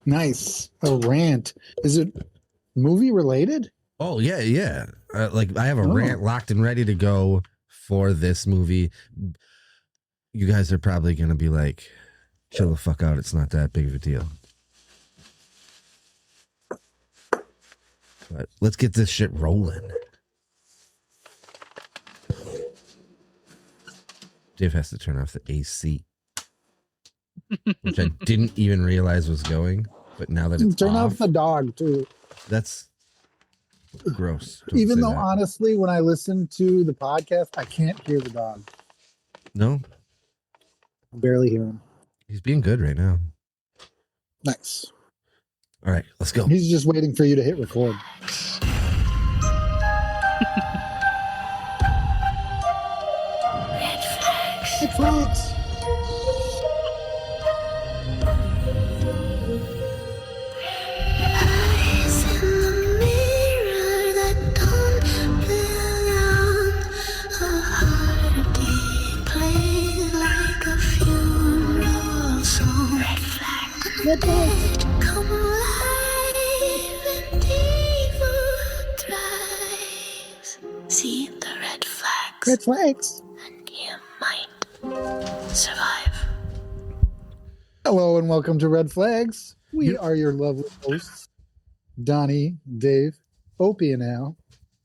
Nice. A rant. Is it movie related? Oh yeah, yeah. Like I have a Oh. rant locked and ready to go for this movie. You guys are probably gonna be like, "Chill the fuck out. It's not that big of a deal." But let's get this shit rolling. Dave has to turn off the AC, which I didn't even realize was going. But now that it's Turn off, off the dog too. that's gross. Don't Even say though that. honestly, when I listen to the podcast, I can't hear the dog. No, I barely hear him. he's being good right now. Nice. All right, let's go. He's just waiting for you to hit record. Red flags. Eyes in the mirror that don't belong. A heartbeat plays like a funeral song. Red flag. Red flags. Come alive and evil thrives. See the red flags, Red flags. and you might survive. Hello and welcome to Red Flags. We are your lovely hosts, Donnie, Dave, Opie, and Al.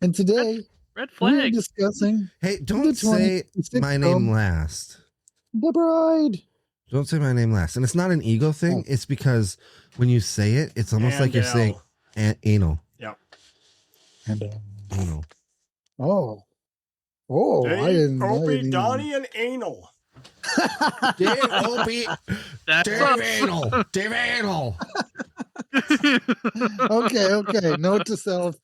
And today Red we are flag. discussing Hey, the don't say 26th my film, name last. The Bride. Don't say my name last. And it's not an ego thing. It's because when you say it, it's almost like you're saying anal. And Anal. oh, I Dave, didn't. Opie, Donnie, and Anal. Dave Opie. That's Dave up. Anal. Dave Anal. Okay. Note to self: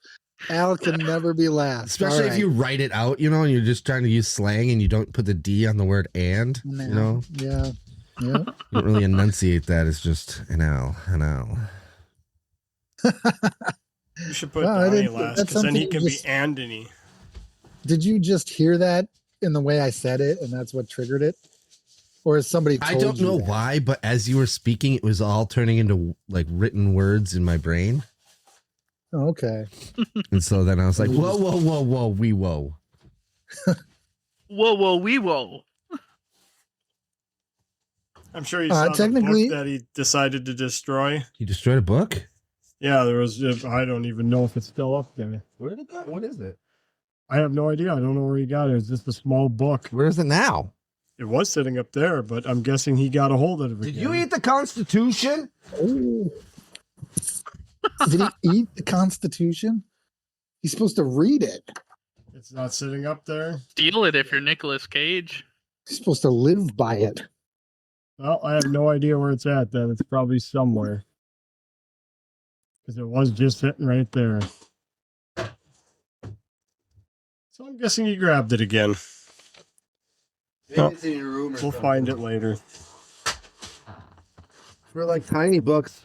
Al can never be last. Especially if you write it out, and you're just trying to use slang and you don't put the D on the word and, Yeah. You don't really enunciate that. It's just an L. You should put Well, I Donnie didn't- last, that's because then he something can you be just- Andony. Did you just hear that in the way I said it, and that's what triggered it, or is somebody? I Told don't you know that? why, but as you were speaking, it was all turning into like written words in my brain. Oh, okay. And so then I was like, whoa, wee, whoa. Whoa, wee, whoa. I'm sure you saw the technically- book that he decided to destroy. You destroyed a book? Yeah, there was. I don't even know if it's still up there. Where did it go? What is it? I have no idea. I don't know where he got it. It's just a small book. Where is it now? It was sitting up there, but I'm guessing he got a hold of it. Did again. you eat the Constitution? Oh. Did he eat the Constitution? He's supposed to read it. It's not sitting up there. Steal it if you're Nicolas Cage. He's supposed to live by it. Well, I have no idea where it's at. Then it's probably somewhere, because it was just sitting right there. So I'm guessing he grabbed it again. Maybe it's in your room or We'll something. find it later. For like tiny books.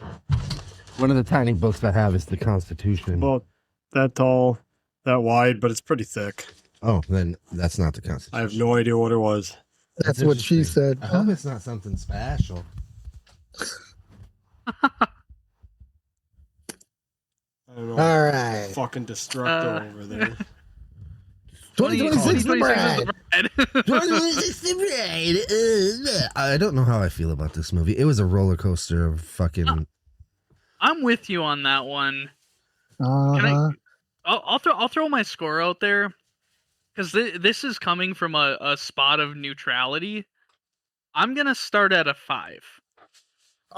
One of the tiny books I have is the Constitution. About that tall, that wide, but it's pretty thick. Oh, then that's not the Constitution. I have no idea what it was. That's what she interesting. said. I hope it's not something special. I don't know. All right. Fucking destructo over there. 2026 The Bride. I don't know how I feel about this movie. It was a roller coaster of fucking. I'm with you on that one. Uh-huh. I'll throw my score out there because this is coming from a spot of neutrality. I'm gonna start at a 5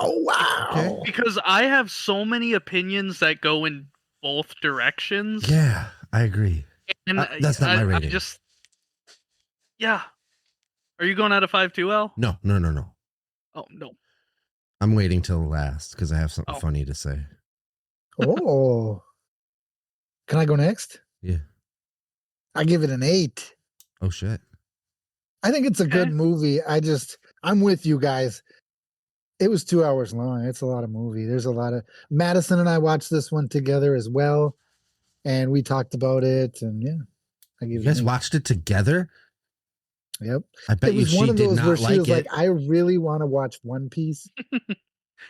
Oh wow. Okay. because I have so many opinions that go in both directions. Yeah, I agree. And that's not my rating. Yeah. Are you going out of 5 too, L? No. Oh no. I'm waiting till last because I have something Oh. funny to say. Oh. Can I go next? Yeah. I give it an 8. Oh shit. I think it's a good Okay. movie. I'm with you guys. It was 2 hours long. It's a lot of movie. There's a lot of Madison and I watched this one together as well, and we talked about it. And yeah, I give You it guys an 8. watched it together? Yep. I bet it you was one she of did those where not she like was it. like, "I really want to watch One Piece,"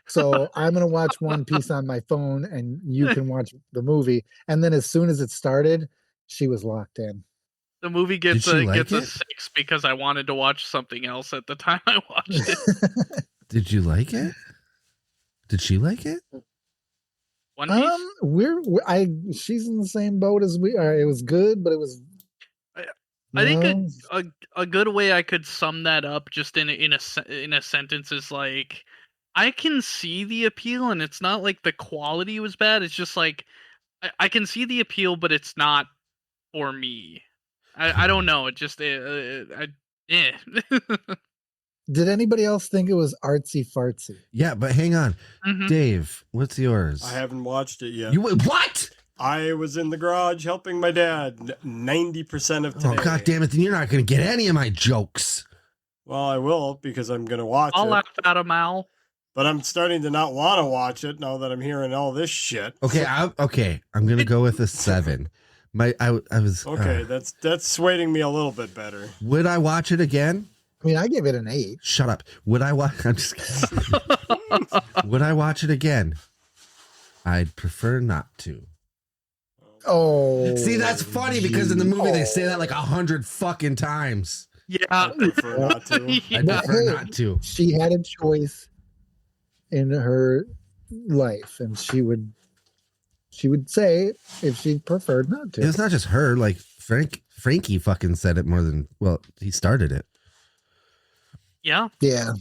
So I'm gonna watch One Piece on my phone, and you can watch the movie. And then as soon as it started, she was locked in. The movie gets Did she like gets a it? 6 because I wanted to watch something else at the time I watched it. Did you like it? Did she like it? One Piece. She's in the same boat as we are. It was good, but it was. I think No. a good way I could sum that up just in a sentence is like, I can see the appeal, and it's not like the quality was bad. It's just like I can see the appeal, but it's not for me. I don't know. It just yeah. Did anybody else think it was artsy fartsy? Yeah, but hang on. Mhm. Dave, what's yours? I haven't watched it yet. You what? I was in the garage helping my dad 90% of today. Oh god damn it, then you're not gonna get any of my jokes. Well, I will because I'm going to watch I'll it. laugh at him, Al. But I'm starting to not want to watch it now that I'm hearing all this shit. Okay, I'm gonna go with a 7. I was Okay, that's swaying me a little bit better. Would I watch it again? I mean, I give it an 8. Shut up. Would I watch? I'm just kidding. Would I watch it again? I'd prefer not to. Oh, See, that's funny because in the movie they say that like 100 fucking times. Yeah. I prefer not to. I'd But prefer hey, not to. she had a choice in her life, and she would say if she preferred not to. It's not just her. Like Frankie fucking said it more than he started it. Yeah. Yeah.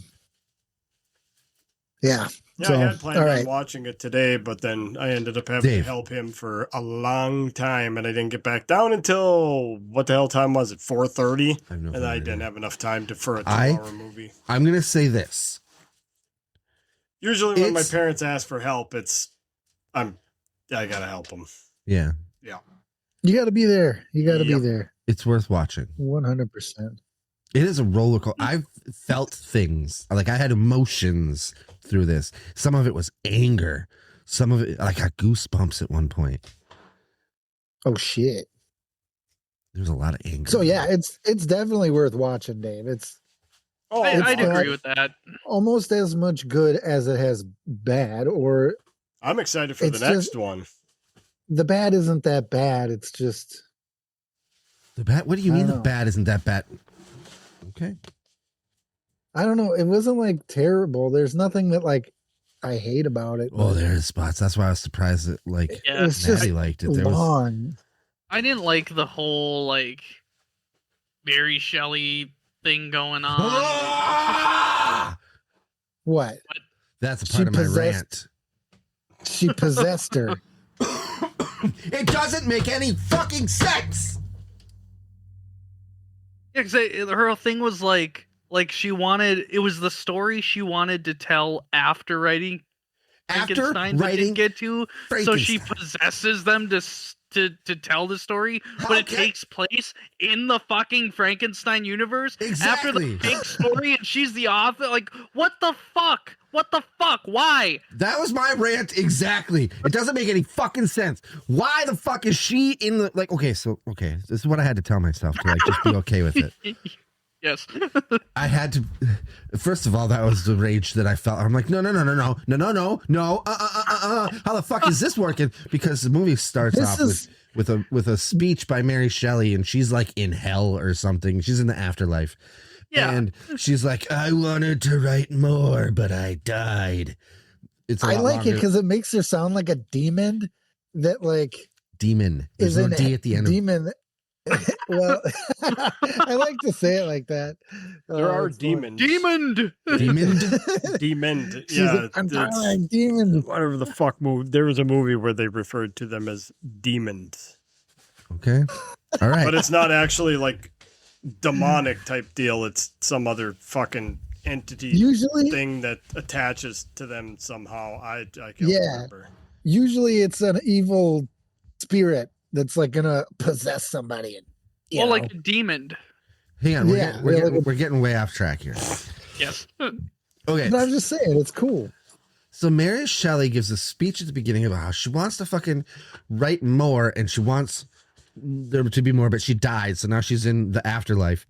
Yeah, So, I had planned all on right. watching it today, but then I ended up having Dave. to help him for a long time, and I didn't get back down until what the hell time was it? 4:30, I have no and I idea. didn't have enough time for a 2 I- hour movie. I'm gonna say this. Usually, when my It's- parents ask for help, I gotta help them. Yeah, You got to be there. You got to Yep. be there. it's worth watching. 100%. It is a roller coaster. I've felt things. Like I had emotions through this. Some of it was anger. Some of it, like I got goosebumps at one point. Oh shit. There's a lot of anger. So yeah, it's definitely worth watching, Dave. It's Oh, I'd fine. agree with that. almost as much good as it has bad, or I'm excited for the It's next just- one. the bad isn't that bad. It's just the bad. What do you I mean don't the know. bad isn't that bad? Okay. I don't know. It wasn't like terrible. There's nothing that like I hate about it. Oh, but there's spots. That's why I was surprised that like Yeah. It's just Maddie liked it. There was long. I didn't like the whole like Mary Shelley thing going on. Ah! What? That's a She part of my possessed- rant. She possessed her. It doesn't make any fucking sense. Yeah, 'cause her thing was like she wanted, it was the story she wanted to tell after writing After Frankenstein, but writing didn't get to. So she Frankenstein. possesses them to tell the story, but it Okay. takes place in the fucking Frankenstein universe after Exactly. the big story, and she's the author. Like, what the fuck? What the fuck? Why? That was my rant exactly. It doesn't make any fucking sense. Why the fuck is she in the like? Okay, this is what I had to tell myself to like just be okay with it. Yes. I had to. First of all, that was the rage that I felt. I'm like, no. How the fuck is this working? Because the movie starts This off is- with a speech by Mary Shelley, and she's like in hell or something. She's in the afterlife. Yeah. And she's like, I wanted to write more, but I died. It's a I lot like it longer. because it makes her sound like a demon that like Demon. There's is no an D at the end of demon. Well, I like to say it like that. There are it's fun. demons. Demoned. Demon. Demoned. She's Yeah, like, I'm it's- talking like demons. whatever the fuck movie. There was a movie where they referred to them as demons, Okay. All right. but it's not actually like demonic type deal. It's some other fucking entity Usually, thing that attaches to them somehow. I can't Yeah. remember. usually it's an evil spirit that's like gonna possess somebody. And, you Well, know. like a demon. Hang on. Yeah, like We're getting way off track here. Yes. Okay. But I'm just saying, it's cool. So Mary Shelley gives a speech at the beginning about how she wants to fucking write more and she wants there to be more, but she died. So now she's in the afterlife.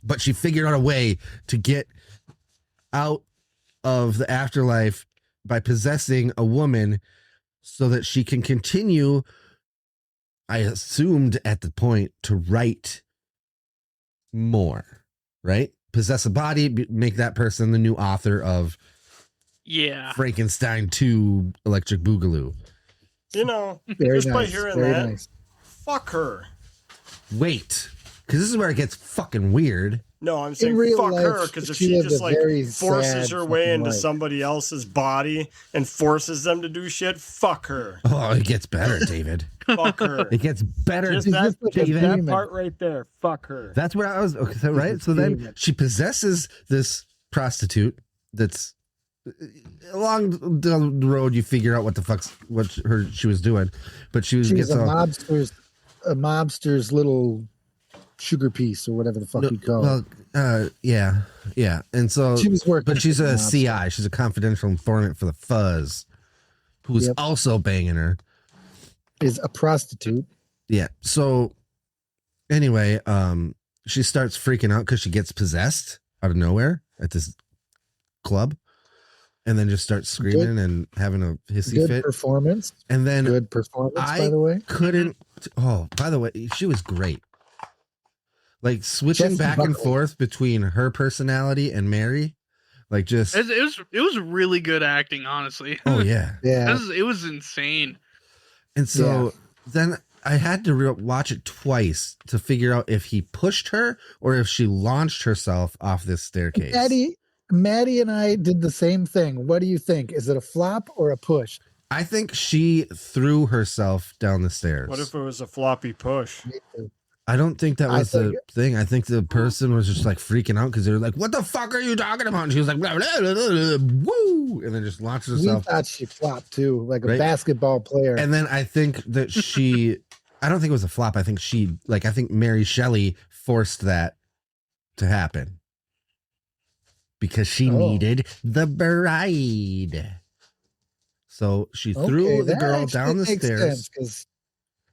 But she figured out a way to get out of the afterlife by possessing a woman so that she can continue, I assumed at the point, to write more, right? Possess a body, make that person the new author of Yeah. Frankenstein 2 Electric Boogaloo. You know, Very just by nice. hearing Very that, nice. fuck her. Wait, because this is where it gets fucking weird. No, I'm saying real fuck life, her because if she she lived just a like very forces sad her way fucking into life. somebody else's body and forces them to do shit, fuck her. Oh, it gets better, David. Fuck her. It gets better, Just She's that, just like a David. that demon. part right there. Fuck her. That's where I was. Okay, so, right. She's a So then demon. she possesses this prostitute. That's along the road. You figure out what the fuck's she was doing, but she She was gets a all. mobster's little sugar piece or whatever the fuck you call it. Yeah, and so She was working. but she's for the a mobster. CI. She's a confidential informant for the Fuzz, who's Yep. also banging her. Is a prostitute. Yeah. So anyway, she starts freaking out because she gets possessed out of nowhere at this club, and then just starts screaming and having a hissy Good fit. performance. And then Good performance, by I the way. couldn't. Oh, by the way, she was great. Like switching Jessie back and Buckley. forth between her personality and Mary, like just It was really good acting, honestly. oh yeah. Yeah. It was insane. And so then I had to watch it twice to figure out if he pushed her or if she launched herself off this staircase. Maddie and I did the same thing. What do you think? Is it a flop or a push? I think she threw herself down the stairs. What if it was a floppy push? I don't think that I was the think- thing. I think the person was just like freaking out because they were like, "What the fuck are you talking about?" And she was like, blah, blah, blah, blah, blah, "Woo!" and then just launched We herself. thought she flopped too, like a Right. basketball player. And then I think that I don't think it was a flop. I think I think Mary Shelley forced that to happen because she Oh. needed the bride. So she threw the that girl actually down the makes stairs. sense, 'cause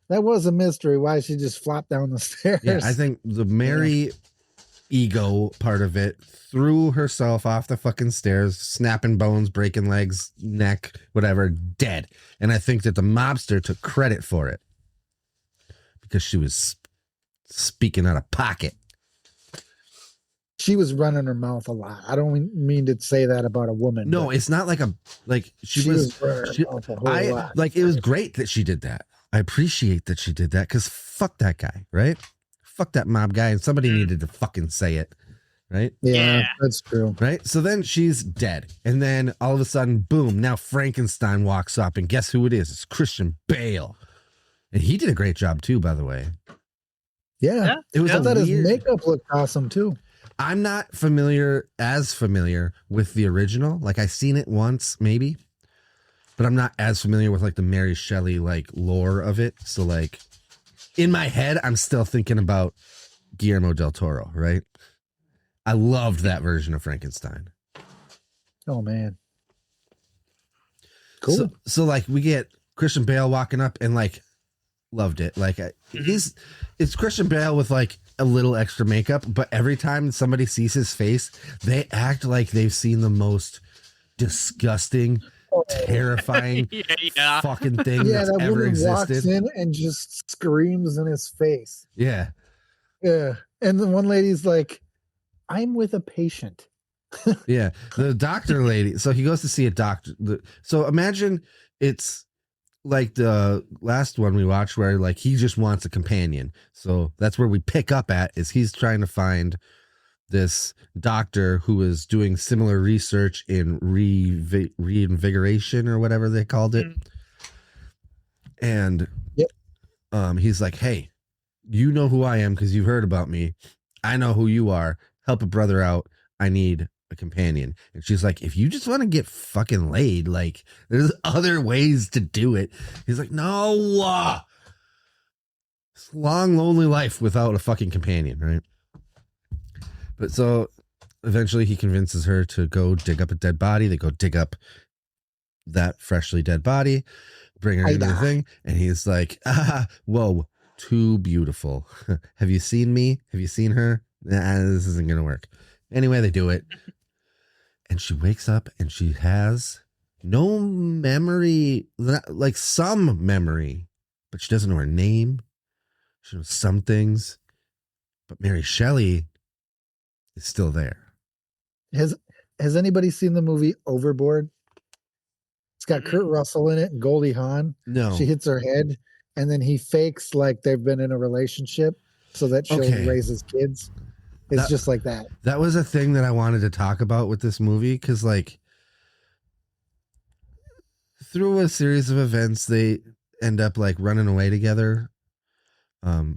that was a mystery why she just flopped down the stairs. Yeah, I think the Mary ego part of it threw herself off the fucking stairs, snapping bones, breaking legs, neck, whatever, dead. And I think that the mobster took credit for it because she was speaking out of pocket. she was running her mouth a lot. I don't mean to say that about a woman. No, but it's not like she was running her she- mouth a whole lot. like it was great that she did that. I appreciate that she did that because fuck that guy, right? Fuck that mob guy, and somebody needed to fucking say it, right? Yeah, Yeah. that's true. Right. So then she's dead, and then all of a sudden, boom! Now Frankenstein walks up, and guess who it is? It's Christian Bale, and he did a great job too, by the way. Yeah, Yeah. It was I a thought his weird- makeup looked awesome too. I'm not as familiar with the original. Like I seen it once, maybe, but I'm not as familiar with like the Mary Shelley like lore of it. So like in my head, I'm still thinking about Guillermo del Toro, right? I loved that version of Frankenstein. Oh man, cool. So like we get Christian Bale walking up and like loved it. Like it's Christian Bale with like a little extra makeup, but every time somebody sees his face, they act like they've seen the most disgusting, terrifying Yeah. fucking thing yeah, that's that ever woman walks existed. in and just screams in his face. Yeah. Yeah, and the one lady's like, "I'm with a patient." Yeah. The doctor lady. So he goes to see a doctor. So imagine it's like the last one we watched where like he just wants a companion. So that's where we pick up at is he's trying to find this doctor who is doing similar research in reinvigoration or whatever they called it. And he's like, "Hey, you know who I am because you've heard about me. I know who you are. Help a brother out. I need a companion." And she's like, "If you just want to get fucking laid, like there's other ways to do it." He's like, "No, it's a long, lonely life without a fucking companion, right?" But so eventually he convinces her to go dig up a dead body. They go dig up that freshly dead body, bring her into the thing, and he's like, whoa, too beautiful. Have you seen me? Have you seen her? Nah, this isn't gonna work. Anyway, they do it. And she wakes up and she has no memory, like some memory, but she doesn't know her name. She knows some things, but Mary Shelley is still there. Has anybody seen the movie Overboard? It's got Kurt Russell in it and Goldie Hawn. No. She hits her head, and then he fakes like they've been in a relationship so that she'll Okay. raise his kids. It's just like that. That was a thing that I wanted to talk about with this movie because, like, through a series of events, they end up like running away together.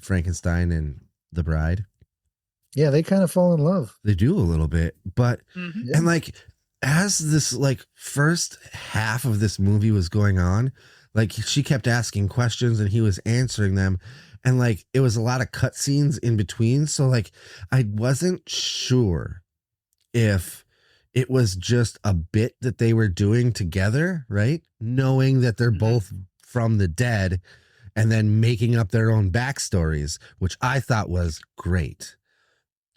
Frankenstein and the bride. Yeah, they kind of fall in love. They do a little bit, but Mhm. Yeah. and like as this like first half of this movie was going on, like she kept asking questions and he was answering them, and like it was a lot of cutscenes in between. So like I wasn't sure if it was just a bit that they were doing together, right? Knowing that they're Mhm. both from the dead and then making up their own backstories, which I thought was great.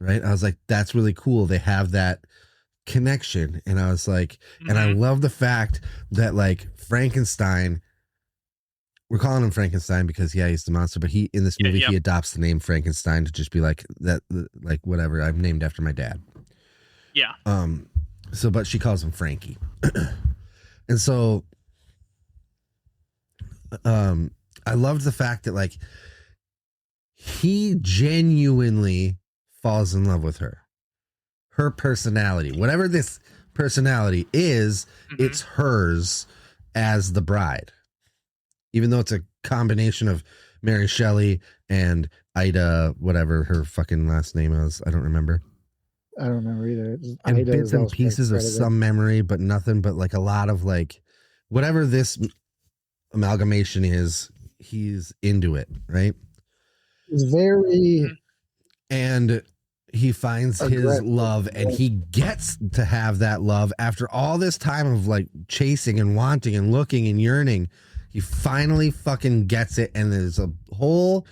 Right? I was like, that's really cool. They have that connection. And I was like, and I Mhm. love the fact that like Frankenstein, we're calling him Frankenstein because yeah, he's the monster, but he in this Yeah, movie yeah. he adopts the name Frankenstein to just be like that, like whatever. I'm named after my dad. Yeah. So but she calls him Frankie. And so I loved the fact that like he genuinely falls in love with her personality, whatever this personality is, Mhm. it's hers as the bride, even though it's a combination of Mary Shelley and Ida, whatever her fucking last name is. I don't remember. I don't remember either. And Ida bits is and also pieces of credited. some memory, but nothing but like a lot of like whatever this amalgamation is, he's into it, right? It's very And he finds his Aggressive. love and he gets to have that love after all this time of like chasing and wanting and looking and yearning. He finally fucking gets it, and there's a whole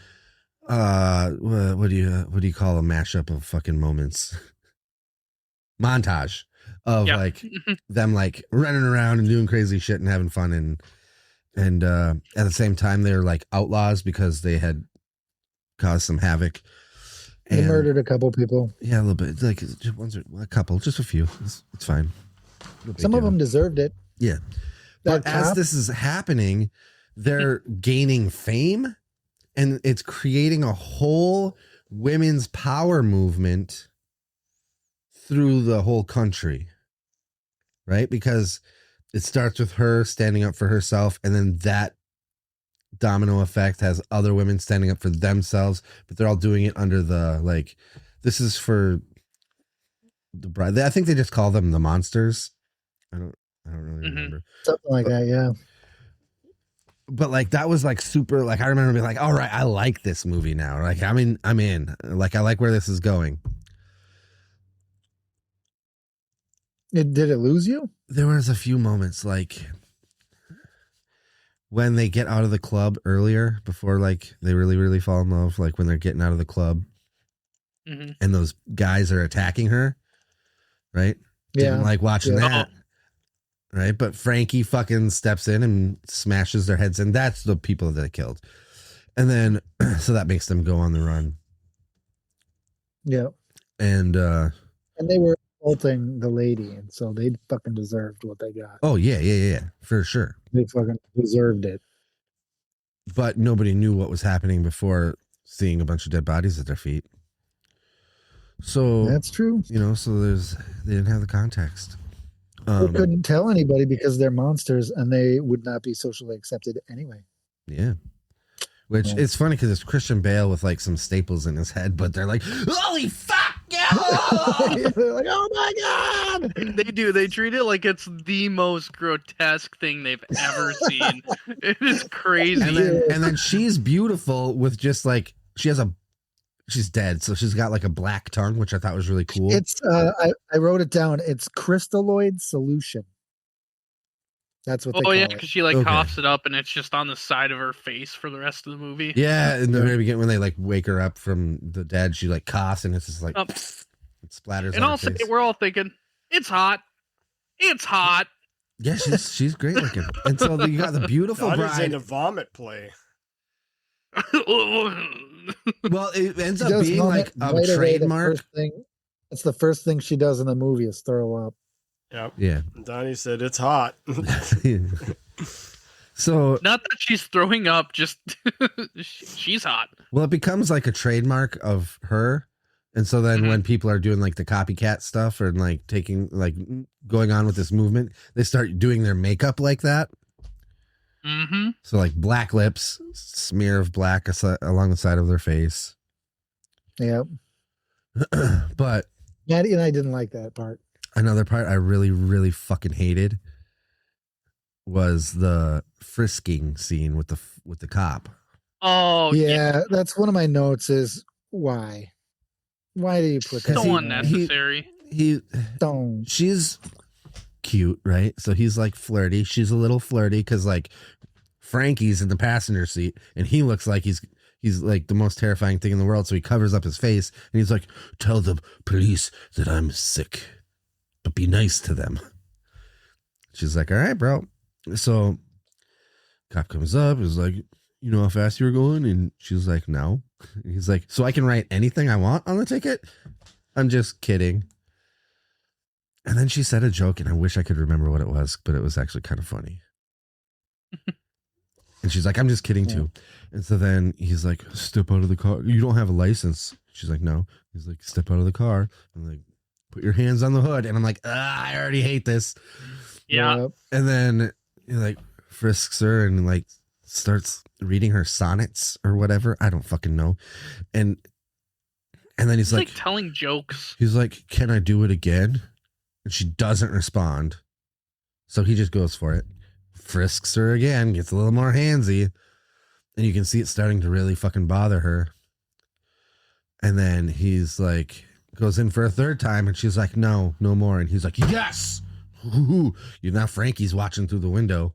what do you call a mashup of fucking moments? Montage of Yeah. like them like running around and doing crazy shit and having fun, and at the same time they're like outlaws because they had caused some havoc. They And- murdered a couple people. yeah, a little bit. Like just a couple, just a few. It's fine. No big Some of deal. them deserved it. Yeah. That But as cop- this is happening, they're gaining fame, and it's creating a whole women's power movement through the whole country. Right? Because it starts with her standing up for herself, and then that domino effect has other women standing up for themselves, but they're all doing it under the like, this is for the bride. I think they just call them the monsters. I don't really Mhm. remember. Something like that, yeah. But like that was like super, like I remember being like, all right, I like this movie now. Like I'm in. Like I like where this is going. Did it lose you? There was a few moments like when they get out of the club earlier before like they really fall in love, like when they're getting out of the club Mhm. and those guys are attacking her, right? Didn't Yeah. like watching Yeah. that. Right? But Frankie fucking steps in and smashes their heads in. That's the people that they killed. And then so that makes them go on the run. Yeah. And And they were assaulting the lady, and so they fucking deserved what they got. oh yeah, for sure. They fucking deserved it. But nobody knew what was happening before seeing a bunch of dead bodies at their feet. So That's true. you know, so they didn't have the context. They couldn't tell anybody because they're monsters, and they would not be socially accepted anyway. Yeah. Which Yeah. it's funny because it's Christian Bale with like some staples in his head, but they're like, holy fuck, yeah! They're like, oh my god! They do. They treat it like it's the most grotesque thing they've ever seen. It is crazy. and then she's beautiful with just like she's dead, so she's got like a black tongue, which I thought was really cool. It's I wrote it down. It's crystalloid solution. That's what they Oh call yeah, it. because she like Okay. coughs it up and it's just on the side of her face for the rest of the movie. Yeah, in the very beginning when they like wake her up from the dead, she like coughs and it's just like Um, it splatters And on her also, face. we're all thinking it's hot. It's hot. Yeah, she's great looking. And so you got the beautiful Donnie's bride. into vomit play. Well, it ends She up does being vomit like a right away. trademark. That's the first thing she does in the movie is throw up. Yep. Yeah. Donnie said it's hot. So, Not that she's throwing up, just she's hot. well, it becomes like a trademark of her. And so then Mhm. when people are doing like the copycat stuff or like taking like going on with this movement, they start doing their makeup like that. Mm-hmm. So like black lips, smear of black along the side of their face. Yep. But Maddie and I didn't like that part. another part I really, really fucking hated was the frisking scene with the cop. Oh Yeah, that's one of my notes is why? Why do you put that? So he- unnecessary. Don't. She's cute, right? So he's like flirty. She's a little flirty because like Frankie's in the passenger seat and he looks like he's like the most terrifying thing in the world. So he covers up his face and he's like, "Tell the police that I'm sick, but be nice to them." She's like, "All right, bro." So cop comes up, is like, "You know how fast you were going?" And she's like, "No." And he's like, "So I can write anything I want on the ticket?" "I'm just kidding." And then she said a joke, and I wish I could remember what it was, but it was actually kind of funny. And she's like, "I'm just kidding too." And so then he's like, "Step out of the car. You don't have a license." She's like, "No." He's like, "Step out of the car." I'm like, "Put your hands on the hood." And I'm like, I already hate this. Yeah. Yep. And then he like frisks her and like starts reading her sonnets or whatever. I don't fucking know. And then he's It's like, like telling jokes. he's like, "Can I do it again?" And she doesn't respond. So he just goes for it. Frisks her again, gets a little more handsy. And you can see it starting to really fucking bother her. And then he's like, goes in for a third time, and she's like, "No, no more." And he's like, "Yes!" Woo-hoo. You now Frankie's watching through the window.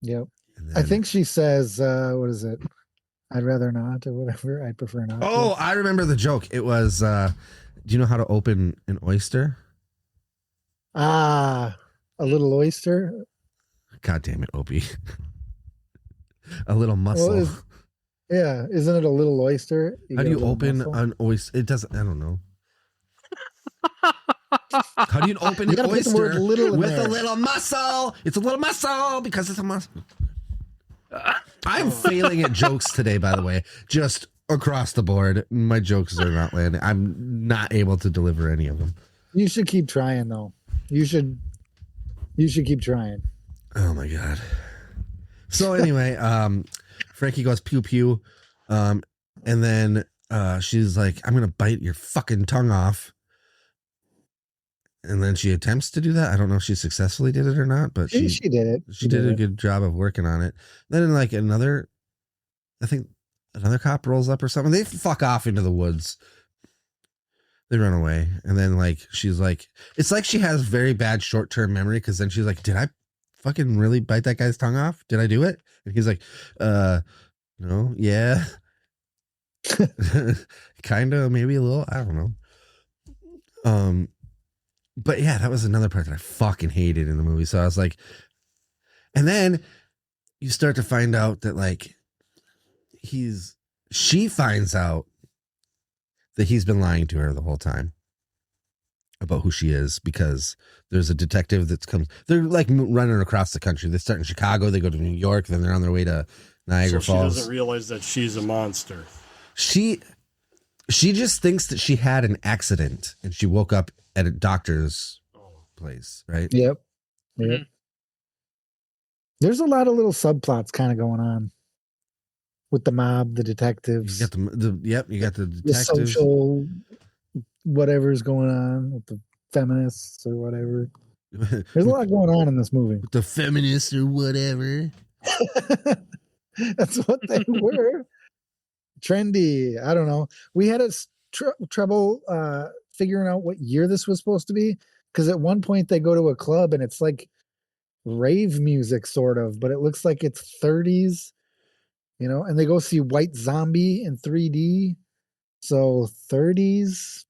Yep. And I then- think she says, what is it? I'd rather not or whatever. I'd prefer not. to. Oh, I remember the joke. It was, do you know how to open an oyster? A little oyster. God damn it, Opie. A little muscle. Yeah, isn't it a little oyster? How get do a you little open muscle? an oyster? It doesn't, I don't know. How do you open You an gotta put the word oyster little in with there. a little muscle? It's a little muscle because it's a muscle. I'm failing at jokes today, by the way. Just across the board. My jokes are not landing. I'm not able to deliver any of them. You should keep trying, though. You should keep trying. Oh my god. So anyway, Frankie goes pew pew. And then she's like, "I'm gonna bite your fucking tongue off." And then she attempts to do that. I don't know if she successfully did it or not, but She did it. she did a it. good job of working on it. Then like another cop rolls up or something. They fuck off into the woods. They run away. And then like, she's like, it's like she has very bad short-term memory. Cause then she's like, "Did I fucking really bite that guy's tongue off? Did I do it?" And he's like, "No, yeah." Kind of, maybe a little, I don't know. But yeah, that was another part that I fucking hated in the movie. So I was like, and then you start to find out that like she finds out that he's been lying to her the whole time about who she is, because there's a detective that's come. They're like running across the country. They start in Chicago, they go to New York, then they're on their way to Niagara So she Falls. doesn't realize that she's a monster. She just thinks that she had an accident and she woke up at a doctor's place, right? Yep. Yep. Mhm. There's a lot of little subplots kind of going on with the mob, the You detectives, got you got the the detectives. social whatever's going on with the feminists or whatever. There's a lot going on in this movie. With the feminists or whatever. That's what they were. Trendy. I don't know. We had trouble figuring out what year this was supposed to be, because at one point they go to a club and it's like rave music sort of, but it looks like it's 30s, and they go see White Zombie in 3D. So 30s.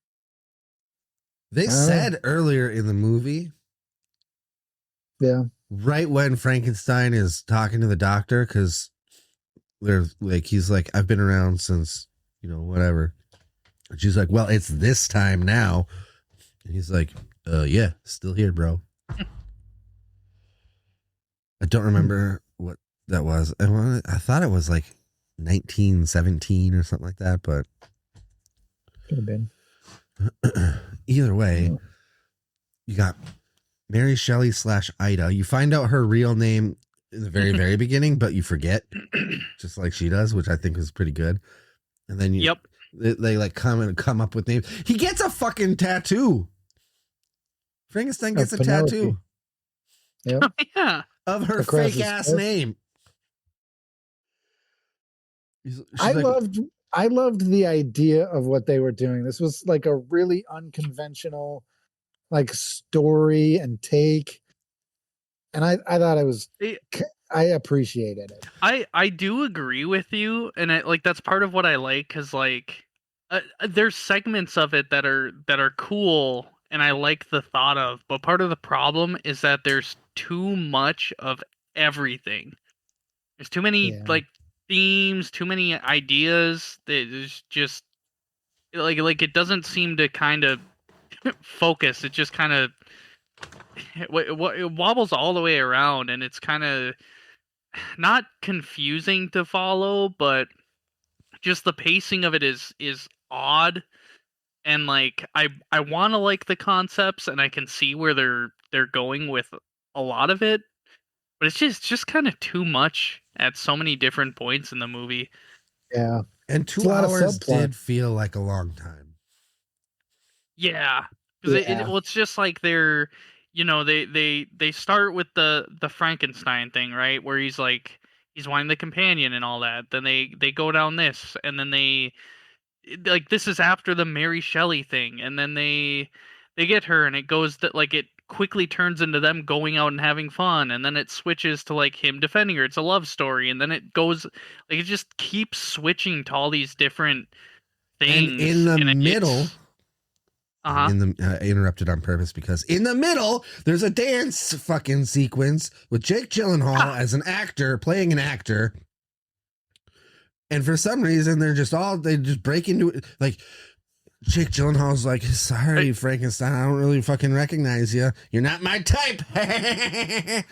They I don't said earlier in the movie, Yeah. right when Frankenstein is talking to the doctor, because they're like, he's like, I've been around since, whatever. And she's like, well, it's this time now. And he's like, yeah, still here, bro. I don't remember what that was. I thought it was like 1917 or something like that, but Could have been. either way, you got Mary Shelley / Ida. You find out her real name in the very, very beginning, but you forget, just like she does, which I think is pretty good. And then they like come up with names. He gets a fucking tattoo. Frankenstein gets a Penelope. tattoo Yep. Yeah. of her Across fake his ass chest. name. I loved the idea of what they were doing. This was like a really unconventional like story and take. And I thought I appreciated it. I do agree with you, and that's part of what I like, because there's segments of it that are cool, and I like the thought of. But part of the problem is that there's too much of everything. There's too many Yeah. themes, too many ideas. There's just like it doesn't seem to kind of focus. It just kind of it wobbles all the way around, and it's kind of not confusing to follow, but just the pacing of it is odd. And I want to like the concepts, and I can see where they're going with a lot of it, but it's just kind of too much at so many different points in the movie. Yeah. And It's 2 a lot of hours subplot. did feel like a long time. Yeah, because Yeah. it's just like they're, they start with the Frankenstein thing, right, where he's wanting the companion and all that. Then they go down this, and then this is after the Mary Shelley thing, and then they get her, and it goes that it quickly turns into them going out and having fun, and then it switches to him defending her. It's a love story, and then it goes it just keeps switching to all these different things. And in the middle, uh-huh. I interrupted on purpose because in the middle there's a dance fucking sequence with Jake Gyllenhaal as an actor playing an actor, and for some reason they just break into it. Like Jake Gyllenhaal's like, sorry, Frankenstein, I don't really fucking recognize you. You're not my type. And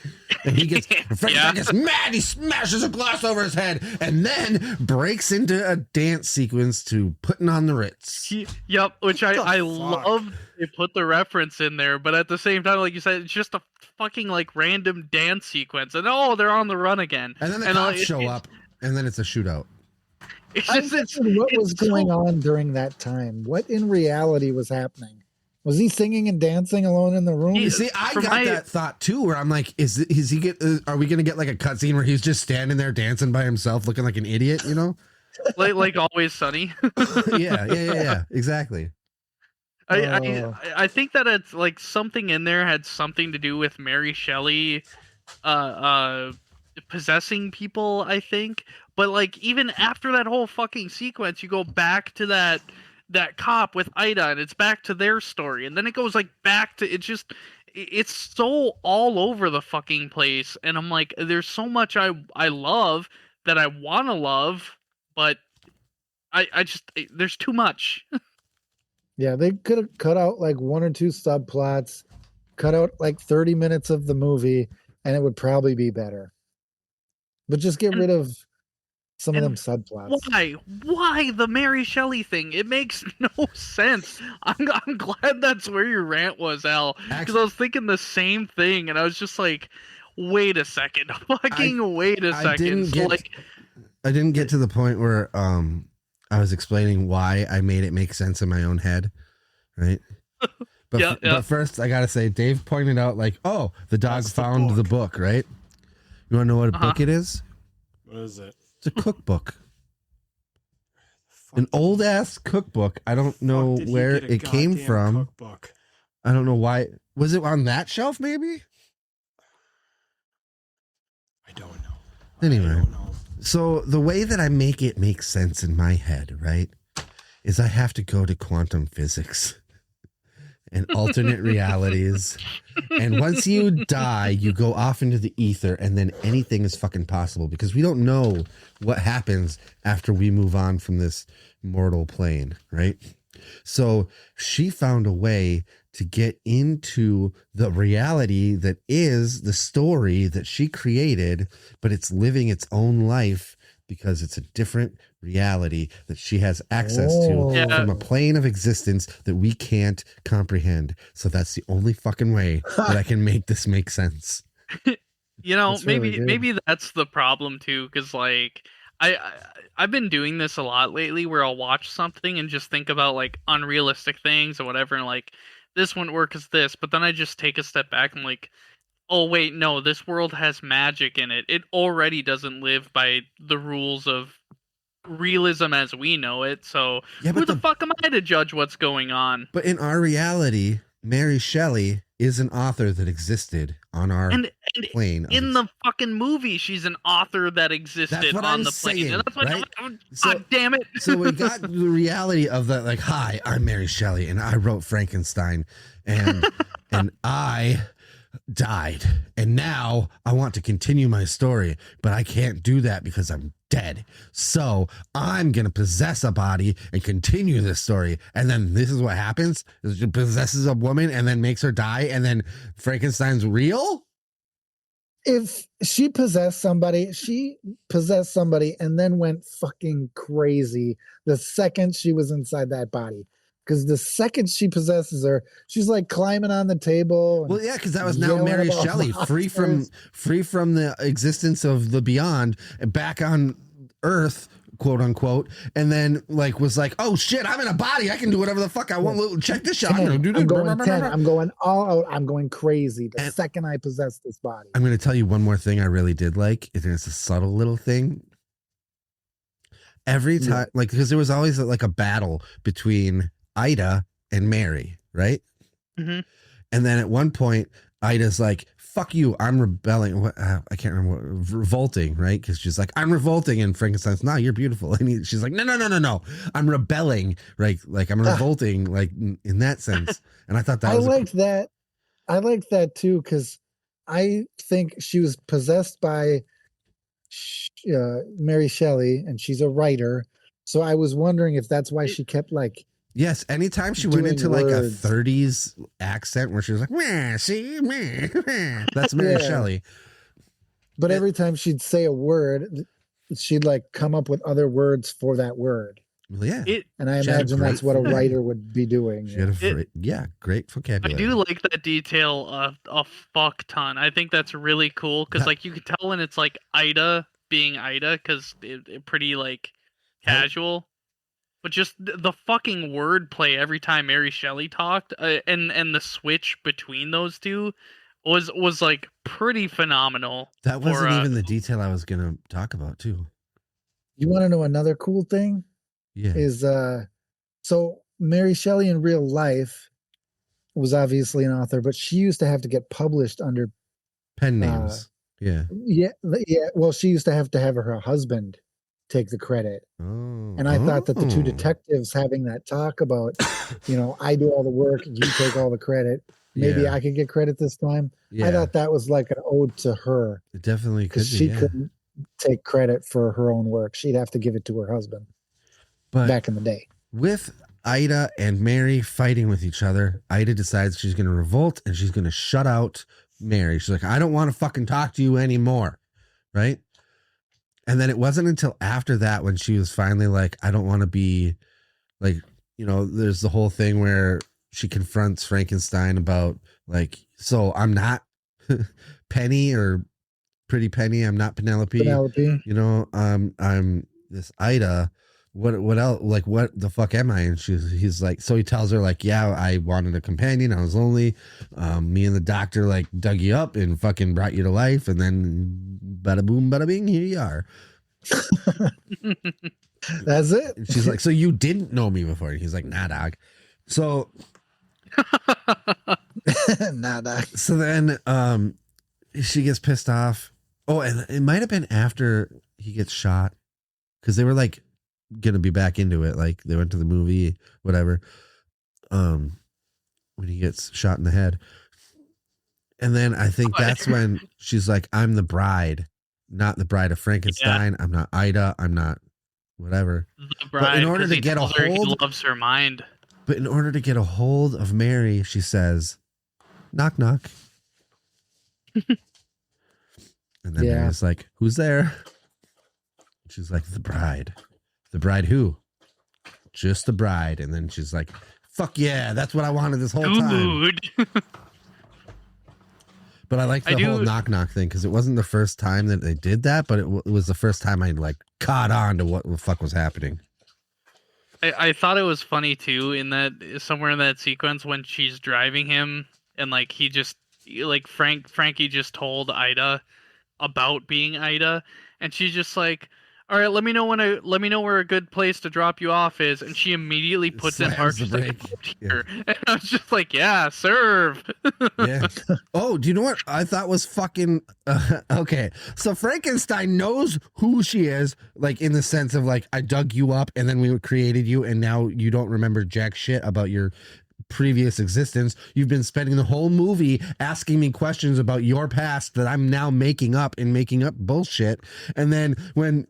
Frankenstein gets mad. He smashes a glass over his head and then breaks into a dance sequence to Putting on the Ritz. Yep, which I fuck? love. They put the reference in there, but at the same time, like you said, it's just a fucking random dance sequence, and they're on the run again. And then the cops show up, and then it's a shootout. It's I just wondered what was it's going so- on during that time. What in reality was happening? Was he singing and dancing alone in the room? He- You see, I From got my- that thought too, where I'm like, are we gonna get like a cutscene where he's just standing there dancing by himself, looking like an idiot? like Always Sunny. Yeah, exactly. I think that it's something in there had something to do with Mary Shelley possessing people, I think. But even after that whole fucking sequence, you go back to that cop with Ida, and it's back to their story, and then it goes back to it's so all over the fucking place. And I'm like, there's so much I love that I want to love, but I just there's too much. Yeah, they could have cut out 1 or 2 subplots, cut out 30 minutes of the movie, and it would probably be better. But just get rid of some of them subplots. Why the Mary Shelley thing? It makes no sense. I'm glad that's where your rant was, Al, because I was thinking the same thing, and I was just like, wait a second, wait a second. I didn't get to the point where I was explaining why I made it make sense in my own head, right? But but first, I gotta say, Dave pointed out oh, the dog That's the found book. the book, right? You want to know what a book it is? What is it? It's a cookbook, an old ass cookbook. I don't know Fuck did he where get a it came goddamn from. cookbook? I don't know why. Was it on that shelf? Maybe. I don't know. Anyway. I don't know. So the way that I make it make sense in my head, right, is I have to go to quantum physics. and alternate realities. And once you die, you go off into the ether, and then anything is fucking possible because we don't know what happens after we move on from this mortal plane, right? So she found a way to get into the reality that is the story that she created, but it's living its own life because it's a different reality that she has access to Yeah. from a plane of existence that we can't comprehend. So that's the only fucking way that I can make this make sense. You know, That's really good. maybe that's the problem too, because like I've been doing this a lot lately, where I'll watch something and just think about like unrealistic things or whatever, and like this wouldn't work as this, but then I just take a step back and like, oh wait, no, this world has magic in it. It already doesn't live by the rules of realism as we know it. So Yeah, who but the fuck am I to judge what's going on? but in our reality, Mary Shelley is an author that existed on our And plane. of in ex- the fucking movie, she's an author that existed what on I'm the plane. saying, And that's what right? God So- damn it. So we got the reality of that, like, hi, I'm Mary Shelley, and I wrote Frankenstein, and and I died, and now I want to continue my story, but I can't do that because I'm dead. So I'm gonna possess a body and continue this story. And then this is what happens: is it possesses a woman and then makes her die, and then Frankenstein's real. If she possessed somebody and then went fucking crazy the second she was inside that body. Because the second she possesses her, she's like climbing on the table. And Well, yeah, because that was now yelling Mary about Shelley, free monsters. from the existence of the beyond, and back on Earth, quote unquote, and then like was like, oh shit, I'm in a body, I can do whatever the fuck I want. Check this shit. I'm gonna do this. I'm going 10. I'm going all out. I'm going crazy the And- second I possess this body. I'm gonna tell you one more thing I really did like. It's a subtle little thing. Every time, like, because there was always like a battle between Ida and Mary, right? Mhm. And then at one point, Ida's like, fuck you, I'm rebelling. What, I can't remember what, revolting, right? Because she's like, I'm revolting. And Frankenstein's, no, you're beautiful. And she's like, no, I'm rebelling, right? Like, I'm revolting, like, in that sense. And I thought that I was liked that. I liked that too, because I think she was possessed by Mary Shelley, and she's a writer. So I was wondering if that's why she kept like, yes, anytime she went doing into like a words. 30s accent where she was like, meh, see, meh, meh. That's Mary Yeah. Shelley. but Yeah. every time she'd say a word, she'd like come up with other words for that word. Well, yeah. It And I She had a imagine that's great what a vocabulary. writer would be doing. She had a It- great I vocabulary. do like that detail a fuck ton. I think that's really cool because That- like you could tell when it's like Ida being Ida because it pretty like That- casual. But just the fucking wordplay every time Mary Shelley talked, and the switch between those two was like pretty phenomenal. That wasn't for, even the detail I was gonna talk about too. You want to know another cool thing? Yeah. Is so Mary Shelley in real life was obviously an author, but she used to have to get published under Pen names. Yeah. yeah. Well, she used to have her husband take the credit. Oh. And I thought that the two Oh. detectives having that talk about, I do all the work, you take all the credit. Maybe Yeah. I could get credit this time. Yeah. I thought that was like an ode to her It definitely could because be. she Yeah. couldn't take credit for her own work. She'd have to give it to her husband But back in the day. with Ida and Mary fighting with each other, Ida decides she's going to revolt and she's going to shut out Mary. She's like, I don't want to fucking talk to you anymore. Right. And then it wasn't until after that when she was finally like, I don't want to be like, there's the whole thing where she confronts Frankenstein about like, so I'm not Penny or Pretty Penny. I'm not Penelope. Penelope. I'm this Ida. What else? Like, what the fuck am I? And he's like, so he tells her like, yeah, I wanted a companion. I was lonely. Me and the doctor like dug you up and fucking brought you to life. And then bada boom, bada bing, here you are. That's it. And she's like, so you didn't know me before? And he's like, nah, dog. So Nada. So then she gets pissed off. Oh, and it might have been after he gets shot because they were like gonna be back into it. Like they went to the movie, whatever. when he gets shot in the head. And then I think that's when she's like, I'm the bride, not the bride of Frankenstein. I'm not Ida. I'm not whatever. The bride, in order 'cause to he get a tells her he hold- loves her mind. But in order to get a hold of Mary, she says, knock, knock. And then Yeah. Mary's like, who's there? She's like, the bride. The bride who? Just the bride. And then she's like, fuck yeah, that's what I wanted this whole time. Dude. But I like the whole knock knock thing because it wasn't the first time that they did that, but it was the first time I like caught on to what the fuck was happening. I thought it was funny too in that somewhere in that sequence when she's driving him and like he just like Frankie just told Ida about being Ida and she's just like, all right, let me know where a good place to drop you off is, and she immediately puts in park. Slams the She's like, brake. here. And I was just like, yeah, serve. Yeah. Oh, do you know what I thought was fucking okay? So Frankenstein knows who she is, like in the sense of like I dug you up and then we created you, and now you don't remember jack shit about your previous existence. You've been spending the whole movie asking me questions about your past that I'm now making up bullshit. And then when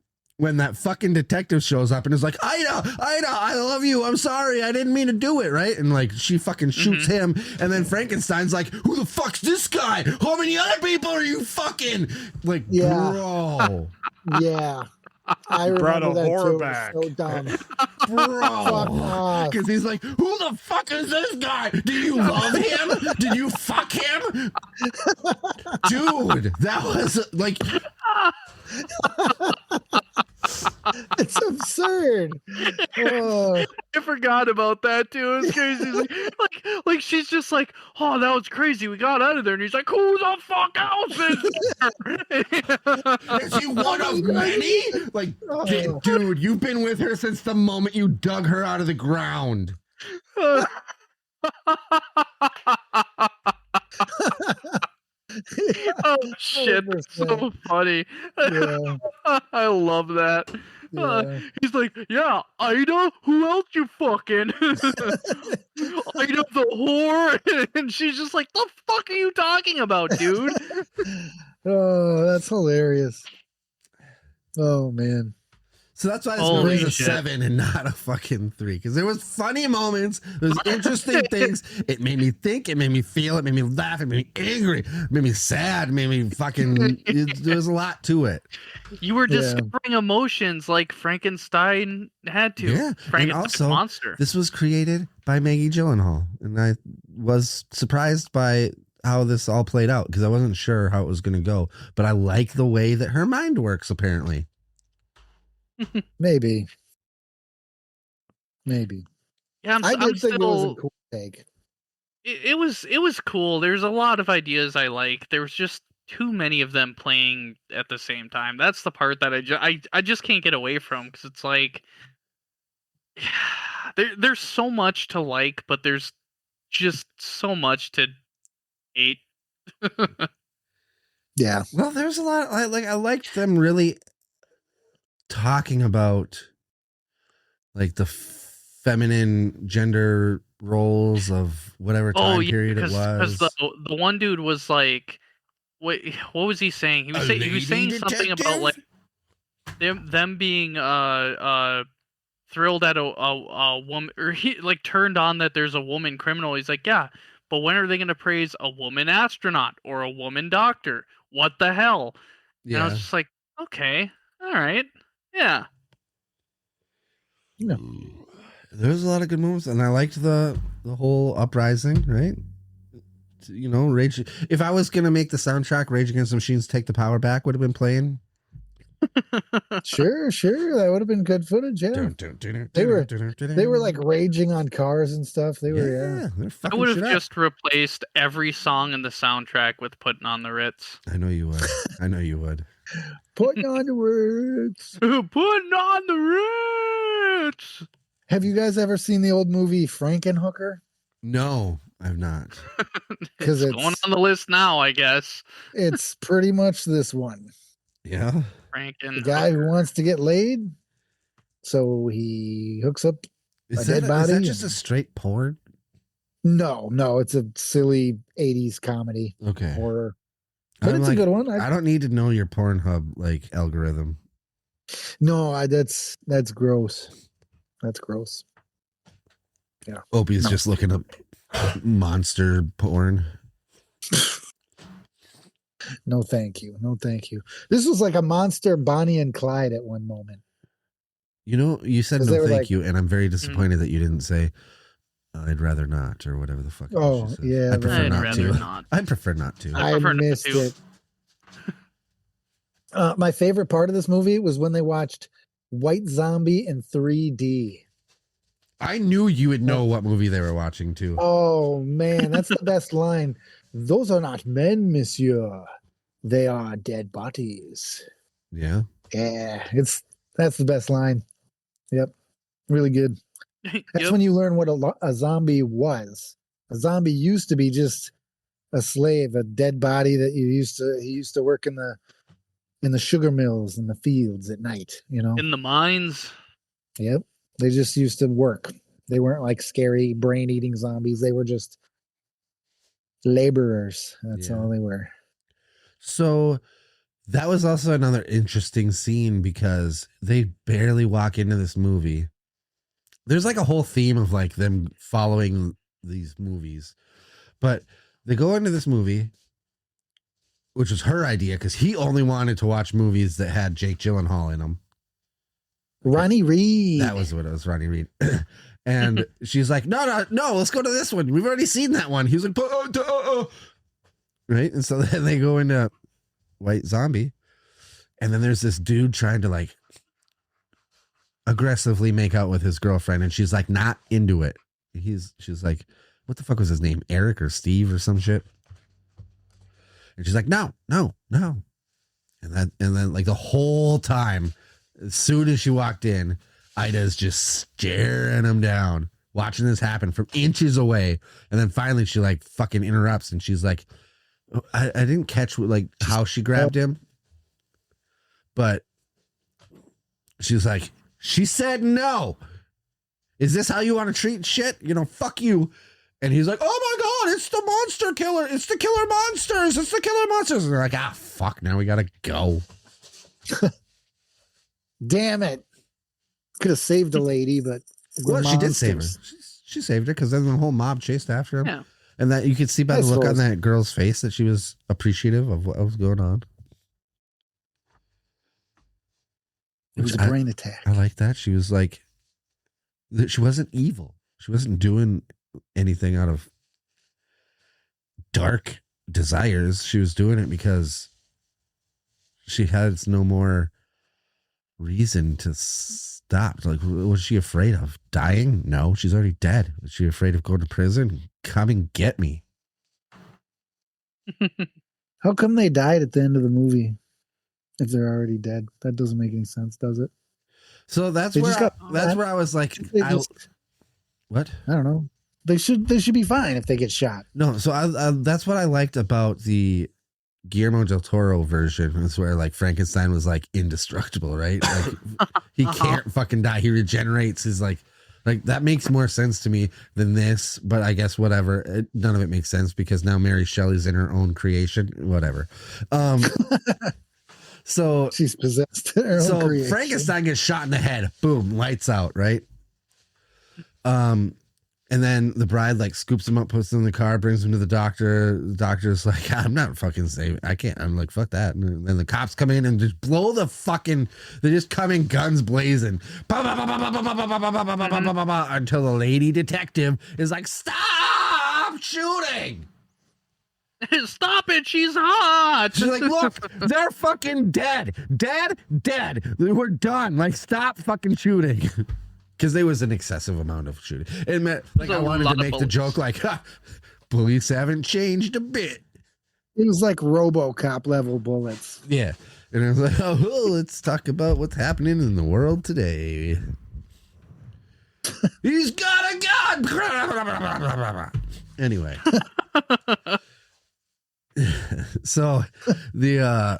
that fucking detective shows up and is like, Ida, I love you. I'm sorry. I didn't mean to do it. Right. And like, she fucking shoots him. And then Frankenstein's like, who the fuck's this guy? How many other people are you fucking like, Yeah. bro, Yeah. I Brought remember a that horror too. It was back. So dumb. Fuck bro. off. Cause he's like, who the fuck is this guy? Do you love him? Did you fuck him? Dude, that was like, It's absurd. Oh, I forgot about that too. It was crazy. Like she's just like, oh, that was crazy. We got out of there, and he's like, who the fuck else is there? is he one of many? Like, Oh. dude, you've been with her since the moment you dug her out of the ground. Oh shit, that's so 100%. funny. Yeah. I love that. Yeah. He's like, yeah, Ida, who else you fucking? Ida the whore, and she's just like, the fuck are you talking about, dude? Oh, that's hilarious. Oh man. So that's why this Holy movie is a shit. 7 and not a fucking 3. Because there was funny moments, there was interesting things. It made me think, it made me feel, it made me laugh, it made me angry, it made me sad, it made me fucking. There was a lot to it. You were Yeah. discovering emotions like Frankenstein had to. Yeah, and Frankenstein's also monster. this was created by Maggie Gyllenhaal, and I was surprised by how this all played out because I wasn't sure how it was going to go. But I like the way that her mind works. Apparently, Maybe. Yeah, I I'm did think it was still. a cool take. It was cool. There's a lot of ideas I like. There was just too many of them playing at the same time. That's the part that I just can't get away from because it's like there's so much to like, but there's just so much to hate. Yeah. well, there's a lot. I liked them really talking about like the feminine gender roles of whatever time period it was. Because the one dude was like, what was he saying? He was saying something about like them being thrilled at a woman, or he like turned on that there's a woman criminal. He's like, yeah, but when are they going to praise a woman astronaut or a woman doctor? What the hell? And I was just like, okay, all right, yeah. There's a lot of good moves, and I liked the whole uprising, right? You know, Rage. If I was gonna make the soundtrack, Rage Against the Machines "Take the Power Back" would have been playing. Sure. That would have been good footage. Yeah. They were like raging on cars and stuff. They were, yeah. they're I fucking would shit have up. just replaced every song in the soundtrack with "Putting on the Ritz." I know you would. I know you would. Putting on the words. Putting on the Ritz. Have you guys ever seen the old movie Frankenhooker? No, I've not. Because It's going on the list now, I guess. it's pretty much this one. Yeah. Franken. The guy who wants to get laid, so he hooks up Is A dead that body just a and- straight porn? No, it's a silly 80s comedy Okay. horror. But I'm it's like, a good one. I don't need to know your Pornhub like algorithm. No, that's gross. That's gross. Opie's No. just looking up monster porn. No, thank you. No, thank you. This was like a monster Bonnie and Clyde at one moment. You know, you said 'Cause no they were thank like- you, and I'm very disappointed that you didn't say I'd rather not or whatever the fuck. Oh, she says. yeah, I prefer I'd not rather to. not. I prefer not to. I I prefer not missed to. it. My favorite part of this movie was when they watched White Zombie in 3D. I knew you would know what movie they were watching too. Oh man, that's the best line. Those are not men, monsieur. They are dead bodies. Yeah. Yeah, that's the best line. Yep, really good. That's Yep. when you learn what a zombie was. A zombie used to be just a slave, a dead body that he used to work in the sugar mills in the fields at night. In the mines. Yep, they just used to work. They weren't like scary brain eating zombies. They were just laborers. That's Yeah. all they were. So that was also another interesting scene because they barely walk into this movie. There's like a whole theme of like them following these movies, but they go into this movie, which was her idea because he only wanted to watch movies that had Jake Gyllenhaal in them. Ronnie Reed. That was what it was, Ronnie Reed. And she's like, no, let's go to this one. We've already seen that one. He was like, right? And so then they go into White Zombie. And then there's this dude trying to like aggressively make out with his girlfriend. And she's like, not into it. She's like, what the fuck was his name? Eric or Steve or some shit. And she's like, no. And then like the whole time, as soon as she walked in, Ida's just staring him down, watching this happen from inches away. And then finally she like fucking interrupts and she's like, I didn't catch like how she grabbed him, but she's like, she said no. Is this how you want to treat shit? Fuck you. And he's like, oh my God, it's the monster killer. It's the killer monsters. It's the killer monsters. And they're like, fuck, now we got to go. Damn it. Could have saved a lady, but Well, she did save her. monsters. She saved her because then the whole mob chased after him. Yeah. And that you could see by I the look on suppose. that girl's face that she was appreciative of what was going on. It was a I- brain attack. I like that. She was like, she wasn't evil. She wasn't doing anything out of dark desires. She was doing it because she has no more reason to stop. Like, was she afraid of dying? No, she's already dead. Was she afraid of going to prison? Come and get me. How come they died at the end of the movie if they're already dead? That doesn't make any sense, does it? So that's They where just got- where I was like, They just- what? I don't know. They should be fine if they get shot. No, so I that's what I liked about the Guillermo del Toro version. Is where like Frankenstein was like indestructible, right? Like he can't fucking die. He regenerates. His like that makes more sense to me than this. But I guess whatever. None of it makes sense because now Mary Shelley's in her own creation. Whatever. So She's possessed. Her own so creation. Frankenstein gets shot in the head. Boom, lights out, right? And then the bride like scoops him up, puts him in the car, brings him to the doctor. The doctor's like, I'm not fucking saving. I can't. I'm like, fuck that. And then the cops come in and just blow the fucking. They just come in guns blazing, until the lady detective is like, stop shooting. Stop it, she's hot. She's like, look, they're fucking dead. Dead. We're done. Like, stop fucking shooting. Because there was an excessive amount of shooting. It meant, like, There's I a wanted lot to of make the bullets. joke, like, police haven't changed a bit. It was like RoboCop level bullets. Yeah. And I was like, oh, let's talk about what's happening in the world today. He's got a gun. Anyway. So the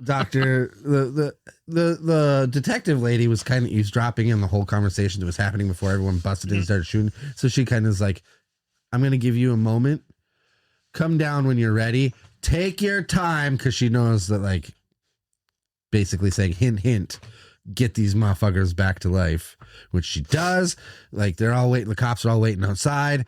doctor, the detective lady was kind of eavesdropping in the whole conversation that was happening before everyone busted in and started shooting. So she kind of is like, I'm going to give you a moment. Come down when you're ready. Take your time, because she knows that, like, basically saying, hint, hint, get these motherfuckers back to life, which she does. Like, they're all waiting. The cops are all waiting outside.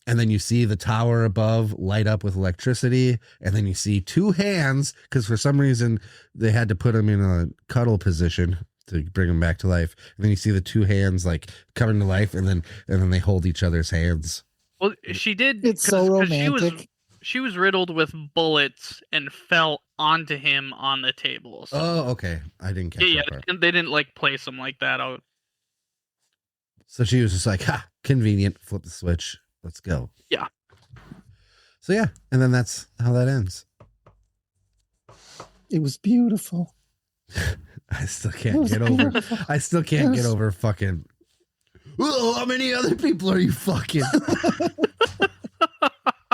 And then you see the tower above light up with electricity. And then you see two hands, because for some reason they had to put them in a cuddle position to bring them back to life. And then you see the two hands like coming to life, and then they hold each other's hands. Well, she did. It's so 'cause romantic. She was riddled with bullets and fell onto him on the table. So, Oh, okay. I didn't catch yeah, that part. they didn't like place him like that out. So she was just like, ha, convenient. Flip the switch. Let's go. Yeah. So yeah, and then that's how that ends. It was beautiful. I still It can't was get over. beautiful. I still can't get Yes. over fucking. Oh, how many other people are you fucking?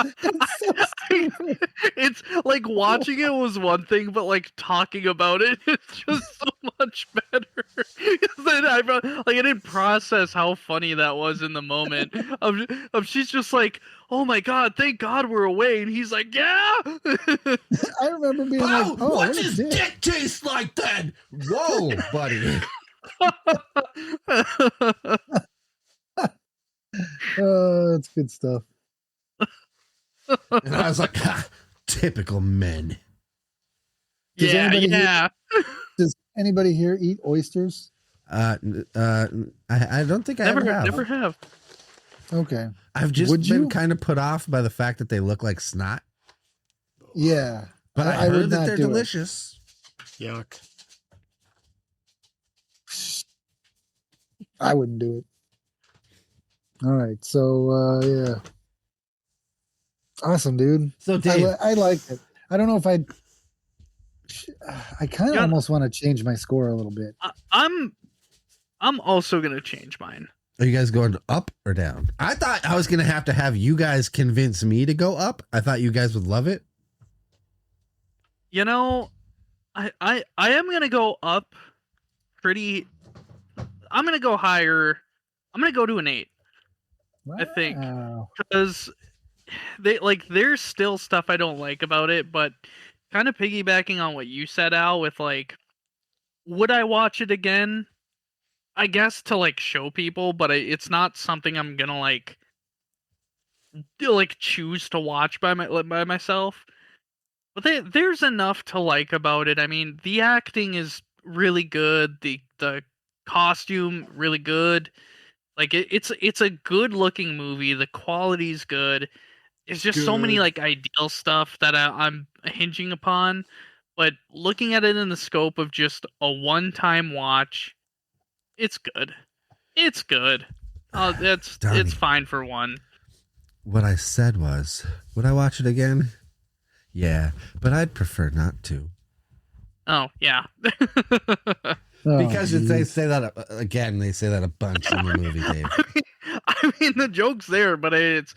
It's so stupid. It's like watching it was one thing, but like talking about it is just so much better. 'Cause then I didn't process how funny that was in the moment. She's just like, "Oh my god, thank God we're away," and he's like, "Yeah." I remember being Oh, like, "Oh, what what a does dick." dick taste like then? Whoa, buddy. It's good stuff. And I was like, ha, typical men. Does yeah, anybody here- yeah. Does anybody here eat oysters? I don't think I Never, ever have. never have. Okay. I've just Would been you? kind of put off by the fact that they look like snot, Yeah. but I, I heard would that not they're do it. delicious. Yuck. I wouldn't do it. All right. So, yeah. Awesome, dude. So Dave, I liked it. I don't know if I kind of Yeah. almost want to change my score a little bit. I'm also gonna change mine. are you guys going up or down? I thought I was going to have you guys convince me to go up. I thought you guys would love it. You know, I am gonna go up pretty. I'm gonna go higher. I'm gonna go to an 8 I think. Wow. because there's still stuff I don't like about it, but kind of piggybacking on what you said, Al, with like, would I watch it again? I guess to like show people, but it's not something I'm gonna like choose to watch by myself. But there's enough to like about it. I mean, the acting is really good. The costume really good. Like it's a good looking movie. The quality's good. It's just so many Good. like ideal stuff that I'm hinging upon. But looking at it in the scope of just a one-time watch, it's good. It's good. It's Donnie. fine for one. What I said was, would I watch it again? Yeah, but I'd prefer not to. Oh yeah. Oh, Because they geez. say that again, they say that a bunch in the movie, Dave. I mean the joke's there, but it's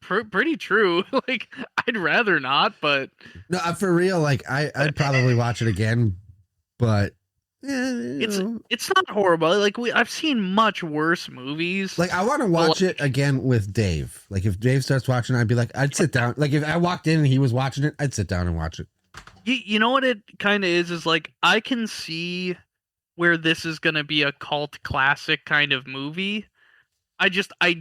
pretty true. Like I'd rather not, but No, for real. Like I'd probably watch it again, but it's not horrible. Like I've seen much worse movies. like I want to watch it again with Dave. Like if Dave starts watching, I'd be like, I'd sit down. Like if I walked in and he was watching it, I'd sit down and watch it. You know what it kind of is like I can see where this is going to be a cult classic kind of movie. I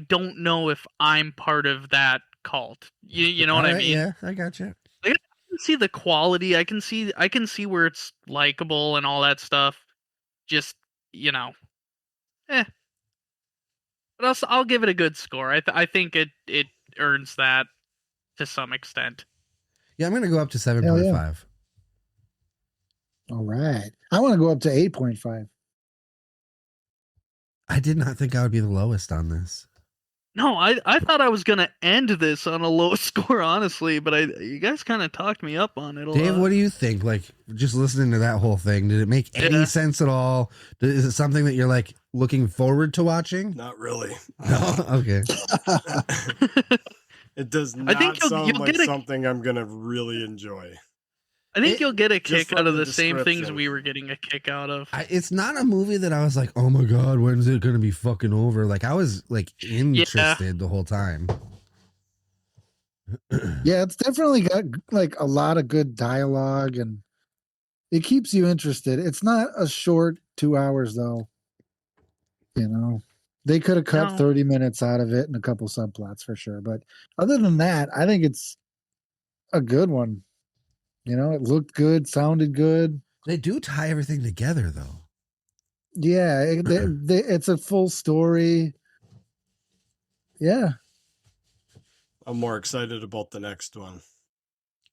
don't know if I'm part of that cult. You know what I Alright, mean? Yeah, I got you. I can see the quality. I can see where it's likable and all that stuff. Just, But I'll give it a good score. I think it earns that to some extent. Yeah, I'm gonna go up to 7.5. All right. I want to go up to 8.5. I did not think I would be the lowest on this. No, I thought I was gonna end this on a low score, honestly, but you guys kind of talked me up on it a Dave, lot. what do you think? Like, just listening to that whole thing, did it make any Yeah. sense at all? Is it something that you're like looking forward to watching? Not really. No. Okay. It does I not think you'll sound like get a- something I'm gonna really enjoy. I think you'll get a just kick out from of the the same things description. we were getting a kick out of. It's not a movie that I was like, oh my god, when's it gonna be fucking over? Like I was like interested the whole time. Yeah, it's definitely got like a lot of good dialogue and it keeps you interested. It's not a short 2 hours though. You know, they could have cut No. 30 minutes out of it and a couple subplots for sure. But other than that, I think it's a good one. You know, it looked good, sounded good. They do tie everything together, though. Yeah, it's a full story. Yeah. I'm more excited about the next one.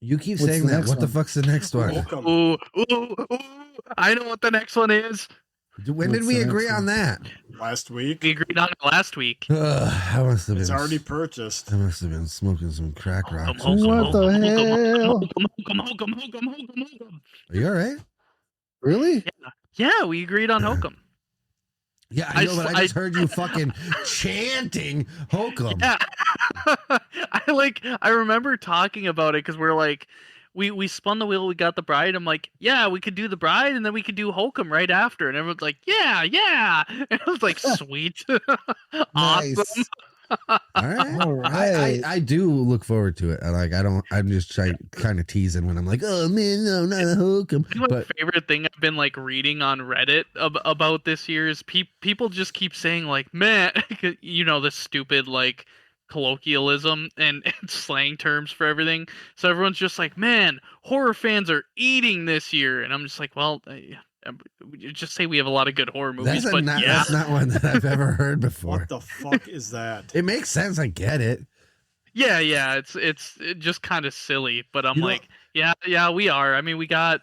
You keep What's saying the that. next What the one? fuck's the next one? Welcome. Ooh, I know what the next one is. When did What's we the agree next on one? that? Last week. We agreed on it last week. I must have It's been. already purchased. I must have been smoking some crack rocks. Hokum, or What something. the hell? Are you all right? Really? Yeah, we agreed on Hokum. Yeah, I know, but I just I- heard you fucking chanting Hokum. Yeah. I remember talking about it because we're like, we spun the wheel, we got the bride. I'm like, yeah, we could do the bride and then we could do Hokum right after. And everyone's like, yeah. And I was like, sweet. Awesome. Nice. All right. All right. I do look forward to it. I'm just trying kind of teasing when I'm like, oh man, no, not a Hokum. You know, my But favorite thing I've been like reading on Reddit about this year is people just keep saying like, man, you know, this stupid like colloquialism and slang terms for everything. So everyone's just like, man, horror fans are eating this year, and I'm just like, well, just say we have a lot yeah. that's not one that I've ever heard before. What the fuck is that? It makes sense. I get it. Yeah, it's just kind of silly, but I'm You know- like, yeah, we are. I mean, we got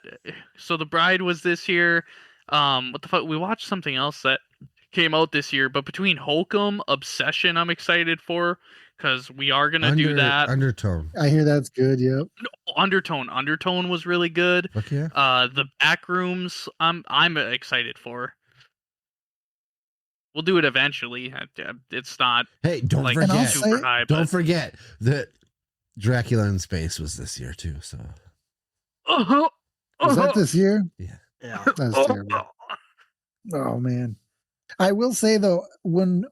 so the bride was this year. What the fuck? We watched something else that came out this year, but between Holcomb, Obsession, I'm excited for because we are gonna do that. Undertone. I hear that's good. Yep. Undertone was really good. Fuck yeah. The Backrooms, I'm excited for. We'll do it eventually. It's not Hey, don't like And I'll forget. say- super high. Don't But forget that Dracula in Space was this year too. So Was that this year? Yeah. That's terrible. Oh man. I will say though, when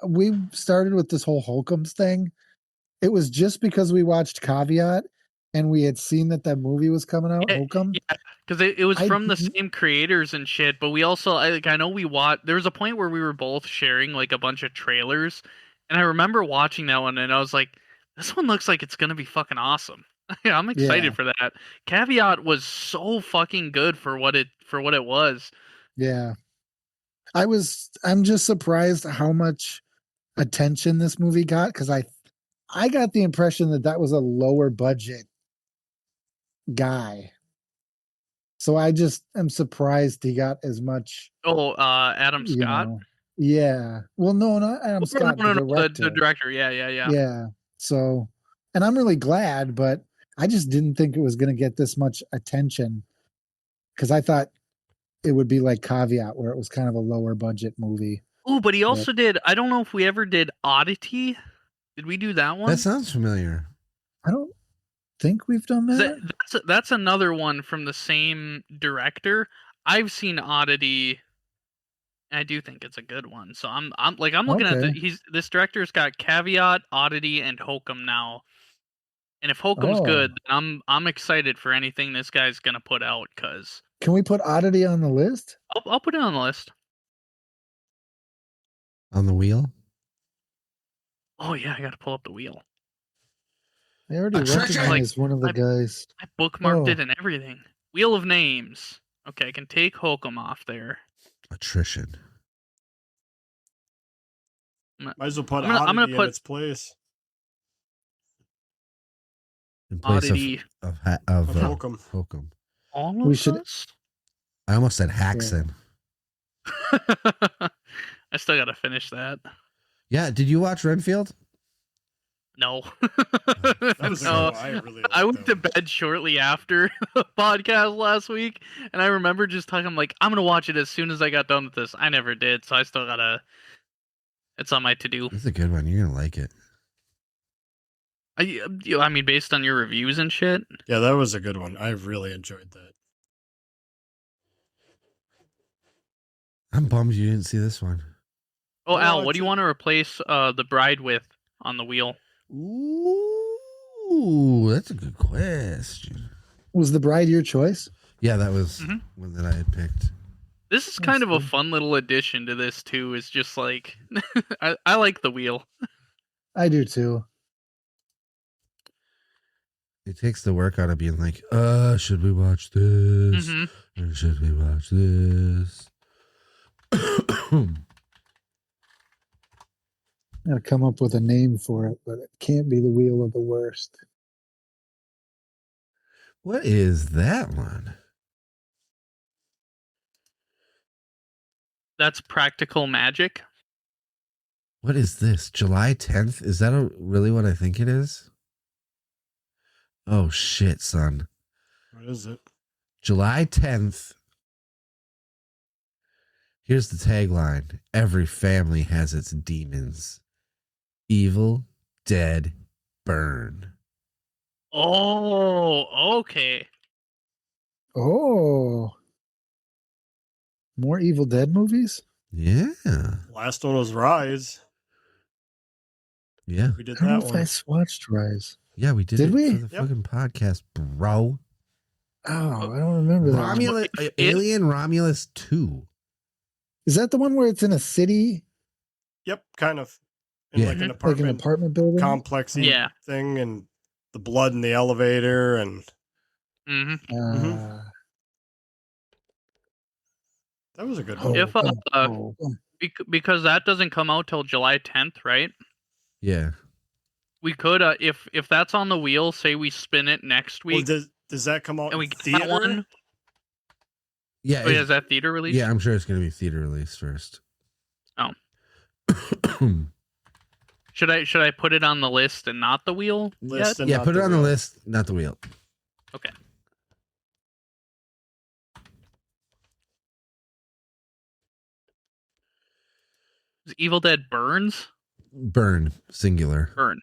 we started with this whole Holcombs thing, it was just because we watched Caveat and we had seen that movie was coming out, Yeah, Holcomb. Yeah, because it was I from the didn't- same creators and shit. But we also, I know we watched. There was a point where we were both sharing like a bunch of trailers, and I remember watching that one, and I was like, "This one looks like it's gonna be fucking awesome." Yeah, I'm excited Yeah. for that. Caveat was so fucking good for what it was. Yeah. I'm just surprised how much attention this movie got because I got the impression that was a lower budget guy. So I just am surprised he got as much. Oh, Adam you Scott. know. Yeah. Well, no, not Adam No, Scott. no, the no, director. the director. Yeah. Yeah. So, and I'm really glad, but I just didn't think it was going to get this much attention because I thought it would be like Caveat, where it was kind of a lower budget movie. Oh, but he also did. I don't know if we ever did Oddity. Did we do that one? that sounds familiar. I don't think we've done that. That's another one from the same director. I've seen Oddity. And I do think it's a good one. So I'm looking at Okay. this director's got Caveat, Oddity, and Hokum now. And if Hokum's Oh. good, then I'm excited for anything this guy's gonna put out. Cause Can we put Oddity on the list? I'll put it on the list. On the wheel. Oh yeah, I gotta pull up the wheel. I already Attrition! recognized one of the I- guys. I bookmarked it Oh. and everything. Wheel of Names. Okay, I can take Hokum off there. Attrition. Might as well put I'm gonna Oddity put- in its place. In place Oddity. of Of Holcomb. Hokum. All We of should- us? I almost said Haxon. I still gotta finish that. Yeah. Did you watch Renfield? No. That was a good No. one. I really liked I went that to one. bed shortly after the podcast last week, and I remember just talking, I'm like, I'm gonna watch it as soon as I got done with this. I never did, so I still gotta. It's on my to do. It's a good one. You're gonna like it. I mean, based on your reviews and shit. Yeah, that was a good one. I really enjoyed that. I'm bummed you didn't see this one. Oh, No, Al, what it's do you a- want to replace the bride with on the wheel? Ooh. Ooh, that's a good question. Was The Bride your choice? Yeah, that was Mhm. one that I had picked. This is That's kind of a good. fun little addition to this too. Is just like I like the wheel. I do too. It takes the work out of being like, should we watch this? hmm Or should we watch this? Gotta come up with a name for it, but it can't be the Wheel of the Worst. What is that one? That's Practical Magic. What is this? July 10th? Is that really what I think it is? Oh shit, son. What is it? July 10th. Here's the tagline. Every family has its demons. Evil, dead, burn. Oh, okay. Oh, more Evil Dead movies? Yeah. Last one was Rise. Yeah. We did I don't know that if one. I watched Rise. Yeah, we did Did it we? for the Yep. fucking podcast, bro. Oh, I don't remember that. one. Romulus, Alien Romulus 2. Is that the one where it's in a city, Yep, kind of. In Yeah. like an like an apartment apartment building? complex Yeah. thing, and the blood in the elevator, and hmm that was a good oh, one. If, oh. because that doesn't come out till July 10th, right? Yeah. We could, if that's on the wheel, say we spin it next Well, week, does that come out and we in get theater? that one. Yeah. Oh, yeah, is that theater release? Yeah, I'm sure it's going to be theater release first. Oh. Should I put it on the list and not the wheel? List yet? and Yeah, not put it on the wheel. list, not the wheel. Okay. Is Evil Dead Burns? Burn, singular. Burn.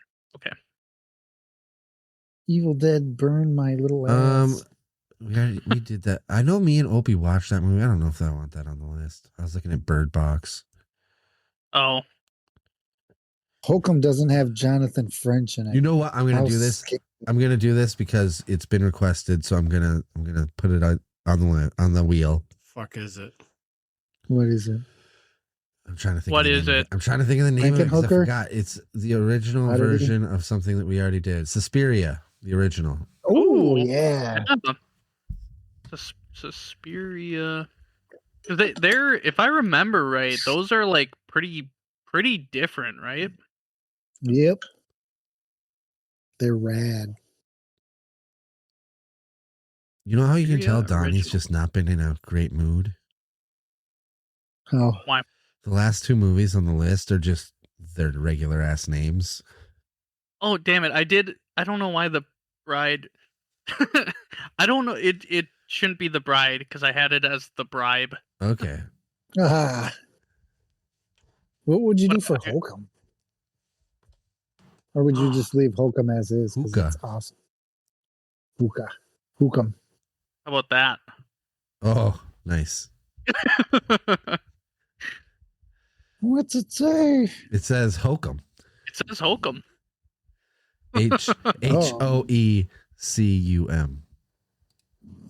Evil Dead Burn My Little Um, Ass. we did that. I know me and Opie watched that movie. I don't know if I want that on the list. I was looking at Bird Box. Oh, Holcomb doesn't have Jonathan French in it. You know what? I'm gonna How do this. sca- I'm gonna do this because it's been requested. So I'm gonna put it on the wheel. Fuck is it? What is it? I'm trying to think. What of the is name of it? I'm trying to think of the name of it because I Frankenhooker? forgot. It's the original Oddity? version of something that we already did. Suspiria, the original. Oh, Ooh. yeah. yeah. Suspiria. 'Cause they're, if I remember right, those are like pretty different, right? Yep. They're rad. You know how you can tell Suspiria Donnie's original. just not been in a great mood? Oh, The last two movies on the list are just their regular ass names. Oh, damn it! I don't know why the bride. I don't know. It shouldn't be the bride because I had it as the bribe. Okay. ah. What would you do What- for Holcomb? Or would you just leave Holcomb as is? 'Cause Hookah. it's awesome. Hookah. Holcomb. How about that? Oh, nice. What's it say? It says Hokum. It says Holcomb. Hoecum.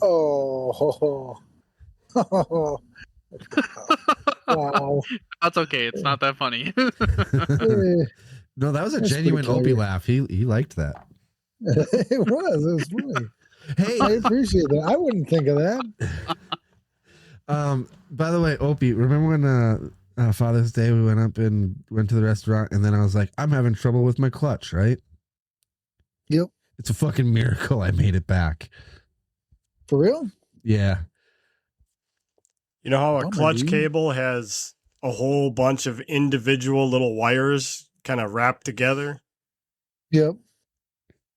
Oh, ho, ho. Oh, wow. That's okay. It's not that funny. Eh, No, that was a That's genuine pretty Opie clever. laugh. He liked that. it was funny. Hey, I appreciate that. I wouldn't think of that. by the way, Opie, remember when Father's Day we went to the restaurant and then I was like, I'm having trouble with my clutch, right? Yep. It's a fucking miracle I made it back. For real? Yeah. You know how a Bummer, clutch dude. cable has a whole bunch of individual little wires kind of wrapped together? Yep.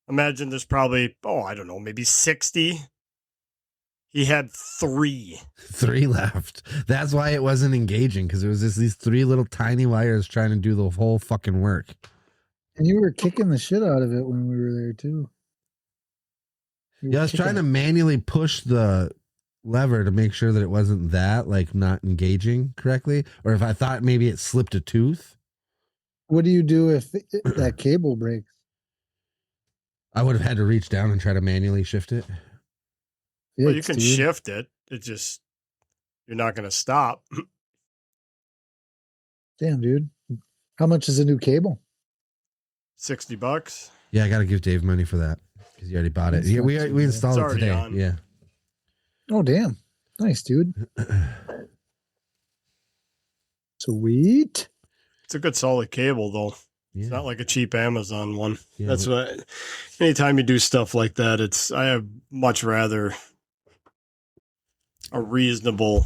Imagine there's probably, I don't know, maybe 60. He had 3. 3 left. That's why it wasn't engaging because it was just these 3 little tiny wires trying to do the whole fucking work. And you were kicking the shit out of it when we were there too. You were Yeah, I was kicking trying to it. manually push the lever to make sure that it wasn't like not engaging correctly, or if I thought maybe it slipped a tooth. What do you do if that cable breaks? I would have had to reach down and try to manually shift it. Well, you Yikes, can dude. shift it. It just you're not going to stop. Damn, dude. How much is a new cable? $60. Yeah, I got to give Dave money for that because he already bought it. That's Yeah, not we too we bad. installed It's it already today. on. Yeah. Oh, damn. Nice, dude. Sweet. It's a good solid cable though. Yeah. It's not like a cheap Amazon one. Yeah, That's what. Anytime you do stuff like that, I have much rather a reasonable.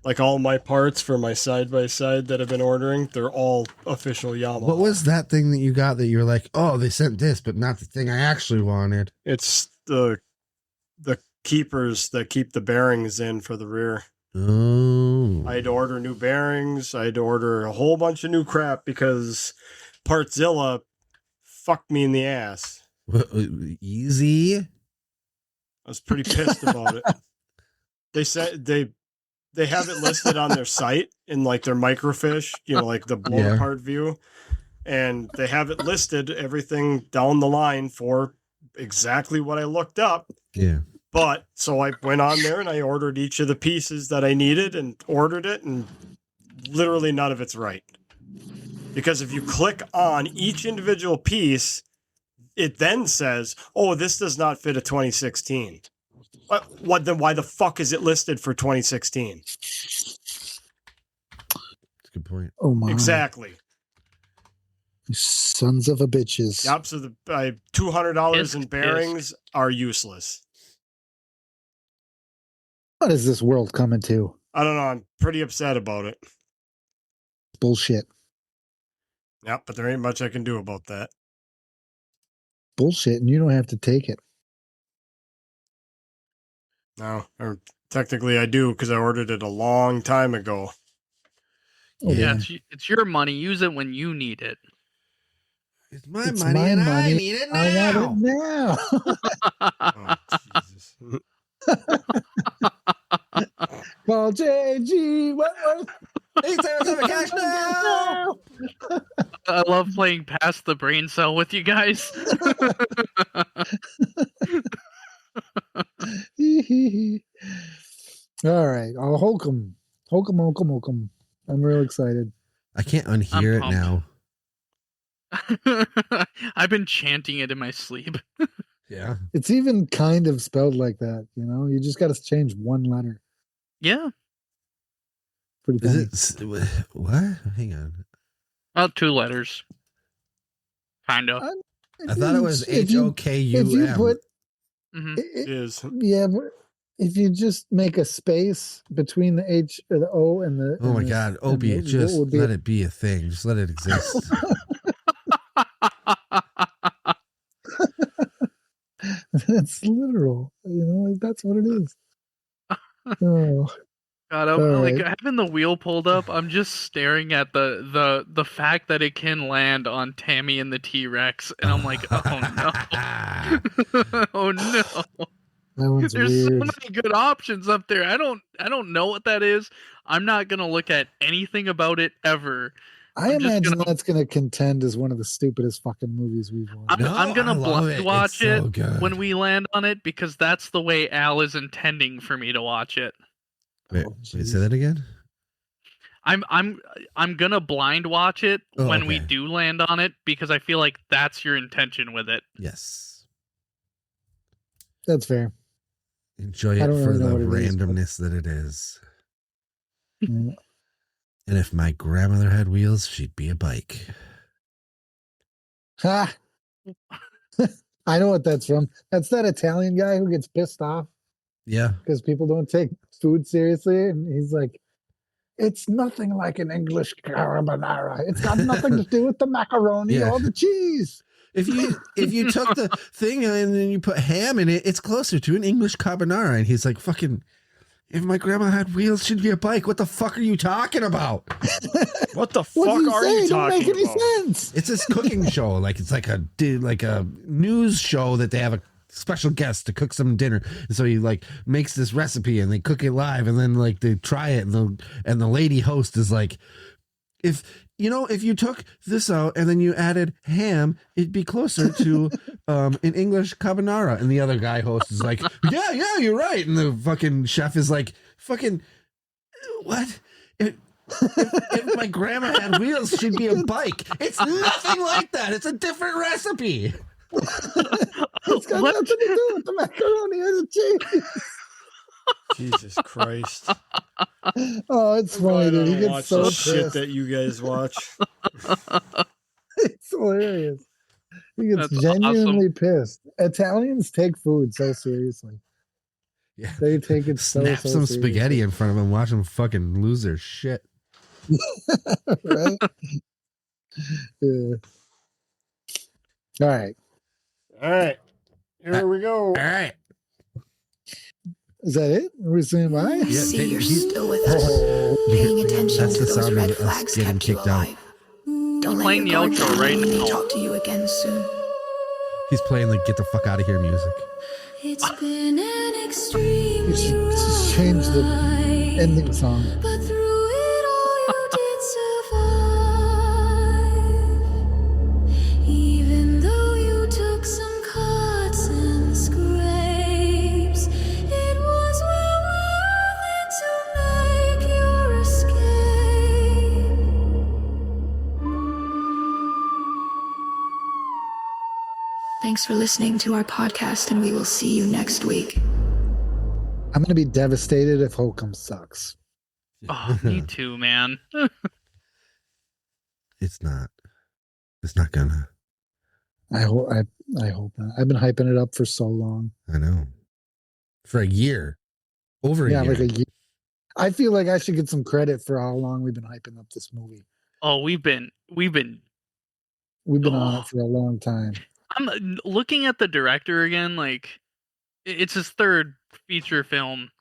Like all my parts for my side by side that I've been ordering, they're all official Yamaha. What was that thing that you got that you were like, oh, they sent this, but not the thing I actually wanted? It's the keepers that keep the bearings in for the rear. Oh. I had to order new bearings. I had to order a whole bunch of new crap because Partzilla fucked me in the ass. Easy. I was pretty pissed about it. They said they have it listed on their site in like their microfiche, like the blown Yeah. apart view. And they have it listed everything down the line for exactly what I looked up. Yeah. But so I went on there and I ordered each of the pieces that I needed and ordered it, and literally none of it's right. Because if you click on each individual piece, it then says, oh, this does not fit a 2016. What then? Why the fuck is it listed for 2016? That's a good point. Oh, my. Exactly. Sons of a bitches. Yep. So the $200 in Tisk, bearings are useless. What is this world coming to? I don't know. I'm pretty upset about it. Bullshit. Yep. But there ain't much I can do about that. Bullshit. And you don't have to take it. No, or technically I do because I ordered it a long time ago. Oh, Yeah, damn. it's your money. Use it when you need it. It's my It's money my and I money. need it I now. want it now. Oh, Jesus. Call JG Wentworth. 877 cash now. I love playing past the brain cell with you guys. All right. Oh, Holcomb. Holcomb. I'm real excited. I can't unhear it pumped. now. I've been chanting it in my sleep. Yeah. It's even kind of spelled like that, You just got to change one letter. Yeah. Pretty funny. Is it what? Hang on. Well, 2 letters. Kind of. I thought it was If you HOKUM. put, Hmm. It is. yeah, but if you just make a space between the H or the O and the. Oh and my the- God, and Opie, the- just what would be let it be a thing. Just let it exist. That's literal. That's what it is. Oh, God, I'm All like right. having the wheel pulled up. I'm just staring at the fact that it can land on Tammy and the T-Rex, and I'm like, oh no, oh no. that one's There's so weird. many good options up there. I don't know what that is. I'm not gonna look at anything about it ever. I I'm just imagine gonna- that's going to contend as one of the stupidest fucking movies we've watched. I'm gonna I love blind it. watch It's so it good. when we land on it because that's the way Al is intending for me to watch it. Wait, Oh, say jeez. that again? I'm gonna blind watch it Oh, when we okay. do land on it because I feel like that's your intention with it. Yes. That's fair. Enjoy I it don't for really know the what it is, but- randomness that it is. Yeah. And if my grandmother had wheels, she'd be a bike. Ha! I know what that's from. That's that Italian guy who gets pissed off Yeah. because people don't take food seriously. And he's like, it's nothing like an English carbonara. It's got nothing to do with the macaroni Yeah. or the cheese. If you took the thing and then you put ham in it, it's closer to an English carbonara. And he's like, fucking, if my grandma had wheels, she'd be a bike. What the fuck are you talking about? What the What fuck do you are say? you Don't make talking any about? sense. It's this cooking show. Like it's like a news show that they have a special guest to cook some dinner. And so he like makes this recipe and they cook it live and then like they try it and the lady host is like, if you took this out and then you added ham, it'd be closer to in English, carbonara. And the other guy host is like, yeah, you're right. And the fucking chef is like, fucking, what? If my grandma had wheels, she'd be a bike. It's nothing like that. It's a different recipe. It's got What? nothing to do with the macaroni or the cheese. Jesus Christ. Oh, it's I'm funny, glad I dude. He don't gets watch so the shit pissed. that you guys watch. It's hilarious. He gets That's genuinely pissed. Italians take food so seriously. Yeah. They take it Snap so some seriously. spaghetti in front of him, watch him fucking lose their shit. Right? Yeah. All right. All right. Here we go. All right. Is that it? Are we saying bye? Yeah, See, you're he- still with us. Oh, Paying attention That's to the those sound red of us flags getting kept you kicked out. alive. Don't let Playing your the guard outro down right when we now. talk to you again soon. He's playing the get the fuck out of here music. It's been an extreme you should just change the ending song. but through it all you did survive. Even though you took some cuts and scrapes, it was well worth it to make your escape. Thanks for listening to our podcast, and we will see you next week. I'm going to be devastated if Holcomb sucks. Oh, me too, man. It's not. It's not gonna. I hope not. I've been hyping it up for so long. I know. For a year. Over a Yeah, year. like a year. I feel like I should get some credit for how long we've been hyping up this movie. Oh, we've been. We've been on it for a long time. I'm looking at the director again. Like, it's his third feature film.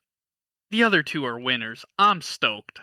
The other two are winners. I'm stoked.